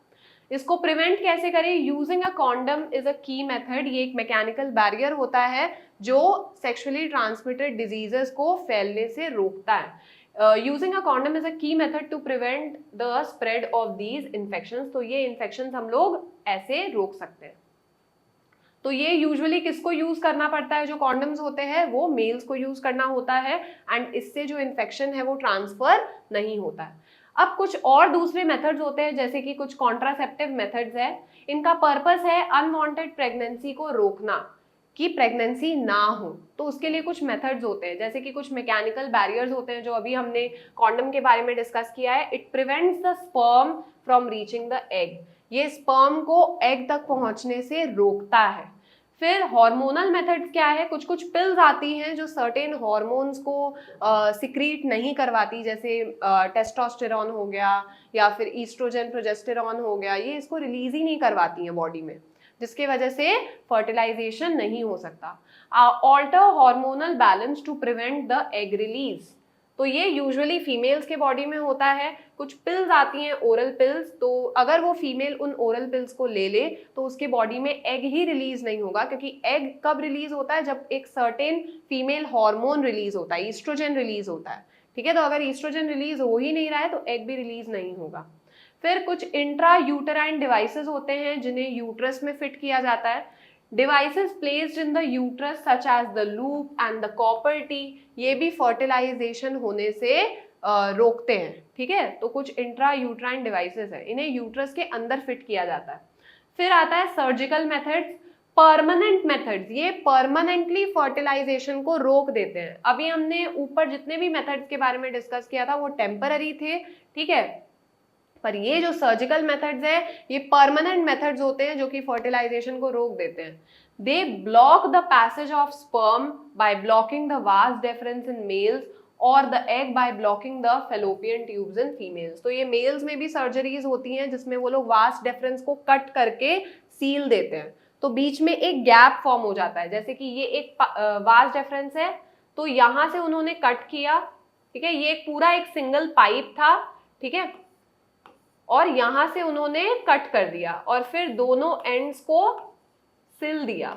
इसको प्रिवेंट कैसे करें, using a condom is a key method. ये एक मैकेनिकल बैरियर होता है जो सेक्सुअली ट्रांसमिटेड डिजीजेस को फैलने से रोकता है। Using a condom is a key method to prevent the spread of these infections. तो ये इन्फेक्शंस हम लोग ऐसे रोक सकते हैं। तो ये यूजुअली किसको यूज करना पड़ता है, जो कॉन्डम्स होते हैं वो मेल्स को यूज करना होता है, एंड इससे जो इन्फेक्शन है वो ट्रांसफर नहीं होता है। अब कुछ और दूसरे मेथड्स होते हैं जैसे कि कुछ कॉन्ट्रासेप्टिव मेथड्स है। इनका पर्पस है अनवांटेड प्रेगनेंसी को रोकना, कि प्रेगनेंसी ना हो, तो उसके लिए कुछ मेथड्स होते हैं, जैसे कि कुछ मैकेनिकल बैरियर्स होते हैं जो अभी हमने कॉन्डम के बारे में डिस्कस किया है। It prevents the sperm from reaching the egg, ये स्पर्म को एग तक पहुंचने से रोकता है। फिर हार्मोनल मेथड्स क्या है, कुछ कुछ पिल्स आती हैं जो सर्टेन हार्मोन्स को सिक्रीट नहीं करवाती, जैसे टेस्टोस्टेरॉन हो गया या फिर ईस्ट्रोजन प्रोजेस्टेरॉन हो गया, ये इसको रिलीज ही नहीं करवाती हैं बॉडी में, जिसके वजह से फर्टिलाइजेशन नहीं हो सकता। Alter hormonal balance to prevent the egg release, तो ये यूजुअली फीमेल्स के बॉडी में होता है। कुछ पिल्स आती हैं ओरल पिल्स, तो अगर वो फीमेल उन ओरल पिल्स को ले ले तो उसके बॉडी में एग ही रिलीज नहीं होगा, क्योंकि एग कब रिलीज होता है, जब एक सर्टेन फीमेल हार्मोन रिलीज होता है, ईस्ट्रोजन रिलीज होता है। ठीक है, तो अगर ईस्ट्रोजन रिलीज हो ही नहीं रहा है तो एग भी रिलीज नहीं होगा। फिर कुछ इंट्रा यूटेराइन डिवाइसेस होते हैं जिन्हें यूट्रस में फिट किया जाता है। Devices placed in the uterus such as the loop and the copper T, ये भी फर्टिलाइजेशन होने से रोकते हैं। ठीक है, तो कुछ इंट्रा यूट्राइन डिवाइसेस है, इन्हें यूट्रस के अंदर फिट किया जाता है। फिर आता है सर्जिकल मेथड्स, परमानेंट मेथड्स, ये परमानेंटली फर्टिलाइजेशन को रोक देते हैं। अभी हमने ऊपर जितने भी मेथड्स के बारे में डिस्कस किया था वो टेम्पररी थे, ठीक है, पर ये जो सर्जिकल मेथड्स है ये परमानेंट मेथड्स होते हैं जो कि फर्टिलाइजेशन को रोक देते हैं। They block the passage of sperm by blocking the vas deferens in males और the egg by blocking the fallopian tubes in females. तो ये मेल्स में भी सर्जरीज होती हैं जिसमें वो लोग वास डिफरेंस को कट करके सील देते हैं, तो बीच में एक गैप फॉर्म हो जाता है। जैसे कि ये एक वास डिफरेंस है, तो यहाँ से उन्होंने कट किया, ठीक है, ये पूरा एक सिंगल पाइप था, ठीक है, और यहां से उन्होंने कट कर दिया और फिर दोनों एंड्स को सिल दिया,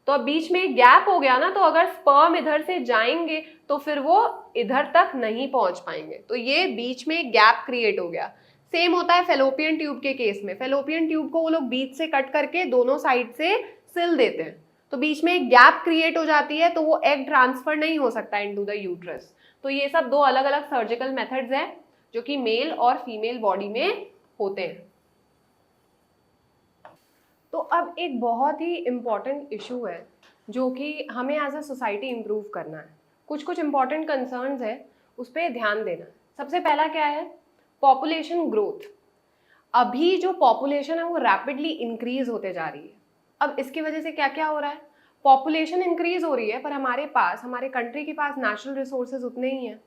तो अब बीच में एक गैप हो गया ना, तो अगर स्पर्म इधर से जाएंगे तो फिर वो इधर तक नहीं पहुंच पाएंगे, तो ये बीच में एक गैप क्रिएट हो गया। सेम होता है फेलोपियन ट्यूब के केस में, फेलोपियन ट्यूब को वो लोग बीच से कट करके दोनों साइड से सिल देते हैं, तो बीच में एक गैप क्रिएट हो जाती है, तो वो एग ट्रांसफर नहीं हो सकता इनटू द यूट्रस। तो ये सब दो अलग अलग सर्जिकल मेथड्स हैं जो कि मेल और फीमेल बॉडी में होते हैं। तो अब एक बहुत ही इम्पॉर्टेंट इशू है जो कि हमें एज अ सोसाइटी इम्प्रूव करना है। कुछ कुछ इम्पॉर्टेंट कंसर्न्स है, उस पर ध्यान देना। सबसे पहला क्या है, पॉपुलेशन ग्रोथ। अभी जो पॉपुलेशन है वो रैपिडली इंक्रीज होते जा रही है। अब इसकी वजह से क्या क्या हो रहा है, पॉपुलेशन इंक्रीज हो रही है पर हमारे पास, हमारे कंट्री के पास नेचुरल रिसोर्सेज उतने ही हैं,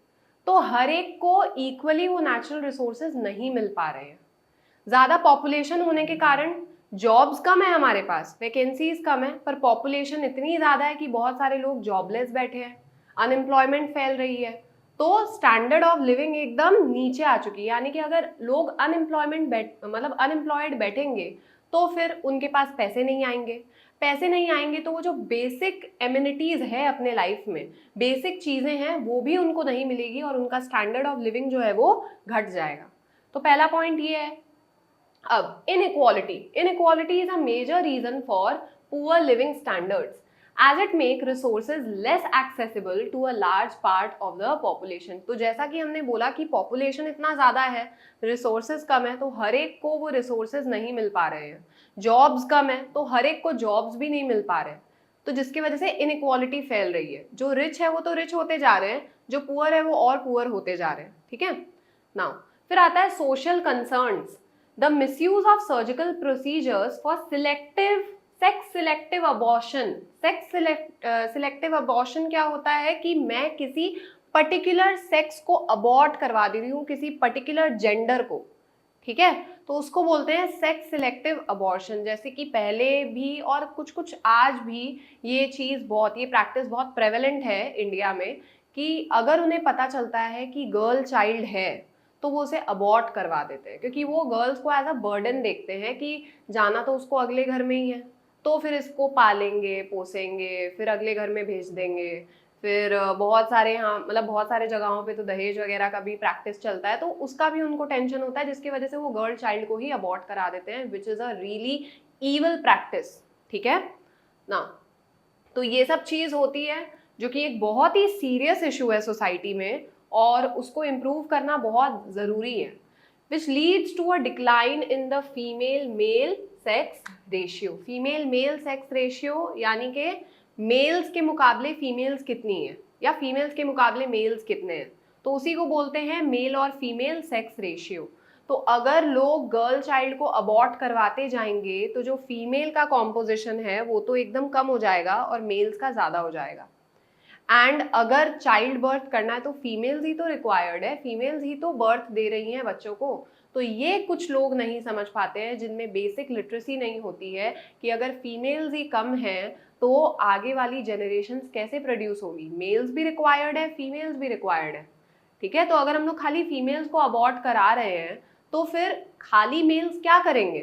तो हर एक को इक्वली वो नेचुरल रिसोर्सेज नहीं मिल पा रहे हैं। ज़्यादा पॉपुलेशन होने के कारण जॉब्स कम है हमारे पास, वैकेंसीज कम है, पर पॉपुलेशन इतनी ज़्यादा है कि बहुत सारे लोग जॉबलेस बैठे हैं, अनएम्प्लॉयमेंट फैल रही है, तो स्टैंडर्ड ऑफ लिविंग एकदम नीचे आ चुकी है। यानी कि अगर लोग अनएम्प्लॉयड बैठेंगे तो फिर उनके पास पैसे नहीं आएंगे, पैसे नहीं आएंगे तो वो जो बेसिक एमिनिटीज़ है अपने लाइफ में, बेसिक चीज़ें हैं, वो भी उनको नहीं मिलेगी और उनका स्टैंडर्ड ऑफ लिविंग जो है वो घट जाएगा। तो पहला पॉइंट ये है। अब inequality is a major reason for poor living standards as it make resources less accessible to a large part of the population। तो जैसा कि हमने बोला कि पॉपुलेशन इतना ज़्यादा है, रिसोर्सेज कम है, तो हर एक को वो रिसोर्सेज नहीं मिल पा रहे हैं। जॉब्स कम है तो हर एक को जॉब्स भी नहीं मिल पा रहे हैं, तो जिसकी वजह से इनइक्वालिटी फैल रही है। जो रिच है वो तो रिच होते जा रहे हैं, जो पुअर है वो और पुअर होते जा रहे हैं। ठीक है, नाउ फिर आता है social concerns. The misuse of surgical procedures for sex selective abortion. Selective abortion क्या होता है कि मैं किसी पर्टिकुलर सेक्स को अबॉर्ट करवा दे रही हूँ, किसी पर्टिकुलर जेंडर को, ठीक है, तो उसको बोलते हैं सेक्स सिलेक्टिव अबॉर्शन। जैसे कि पहले भी और कुछ कुछ आज भी ये प्रैक्टिस बहुत प्रेवलेंट है इंडिया में, कि अगर उन्हें पता चलता है कि गर्ल चाइल्ड है तो वो उसे अबॉर्ट करवा देते हैं, क्योंकि वो गर्ल्स को एज अ बर्डन देखते हैं कि जाना तो उसको अगले घर में ही है, तो फिर इसको पालेंगे पोसेंगे, फिर अगले घर में भेज देंगे। फिर बहुत सारे जगहों पे तो दहेज वगैरह का भी प्रैक्टिस चलता है, तो उसका भी उनको टेंशन होता है, जिसकी वजह से वो गर्ल चाइल्ड को ही अबॉर्ट करा देते हैं, which is a really evil practice. ठीक है ना, तो ये सब चीज़ होती है जो कि एक बहुत ही सीरियस इशू है सोसाइटी में और उसको इम्प्रूव करना बहुत ज़रूरी है, which leads to a decline in the female male sex ratio, female male sex ratio, यानी कि मेल्स के मुकाबले फीमेल्स कितनी है या फीमेल्स के मुकाबले मेल्स कितने हैं, तो उसी को बोलते हैं मेल और फीमेल सेक्स रेशियो। तो अगर लोग गर्ल चाइल्ड को अबॉर्ट करवाते जाएंगे तो जो फीमेल का कॉम्पोजिशन है वो तो एकदम कम हो जाएगा और मेल्स का ज़्यादा हो जाएगा। एंड अगर चाइल्ड बर्थ करना है तो फीमेल्स ही तो रिक्वायर्ड है, फीमेल्स ही तो बर्थ दे रही हैं बच्चों को। तो ये कुछ लोग नहीं समझ पाते हैं, जिनमें बेसिक लिटरेसी नहीं होती है कि अगर फीमेल्स ही कम हैं तो आगे वाली जनरेशन कैसे प्रोड्यूस होगी। मेल्स भी रिक्वायर्ड है, फीमेल्स भी रिक्वायर्ड है, ठीक है। तो अगर हम लोग खाली फीमेल्स को अबॉर्ट करा रहे हैं तो फिर खाली मेल्स क्या करेंगे,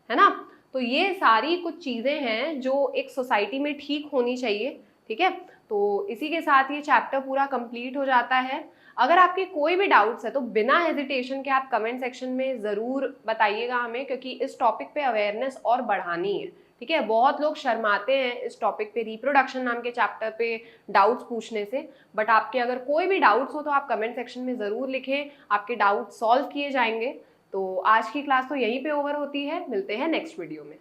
है ना। तो ये सारी कुछ चीज़ें हैं जो एक सोसाइटी में ठीक होनी चाहिए, ठीक है। तो इसी के साथ ये चैप्टर पूरा कंप्लीट हो जाता है। अगर आपके कोई भी डाउट्स है तो बिना हेजिटेशन के आप कमेंट सेक्शन में ज़रूर बताइएगा हमें, क्योंकि इस टॉपिक पे अवेयरनेस और बढ़ानी है, ठीक है। बहुत लोग शर्माते हैं इस टॉपिक पे, रिप्रोडक्शन नाम के चैप्टर पे डाउट्स पूछने से, बट आपके अगर कोई भी डाउट्स हो तो आप कमेंट सेक्शन में ज़रूर लिखें, आपके डाउट सॉल्व किए जाएंगे। तो आज की क्लास तो यहीं पे ओवर होती है, मिलते हैं नेक्स्ट वीडियो में।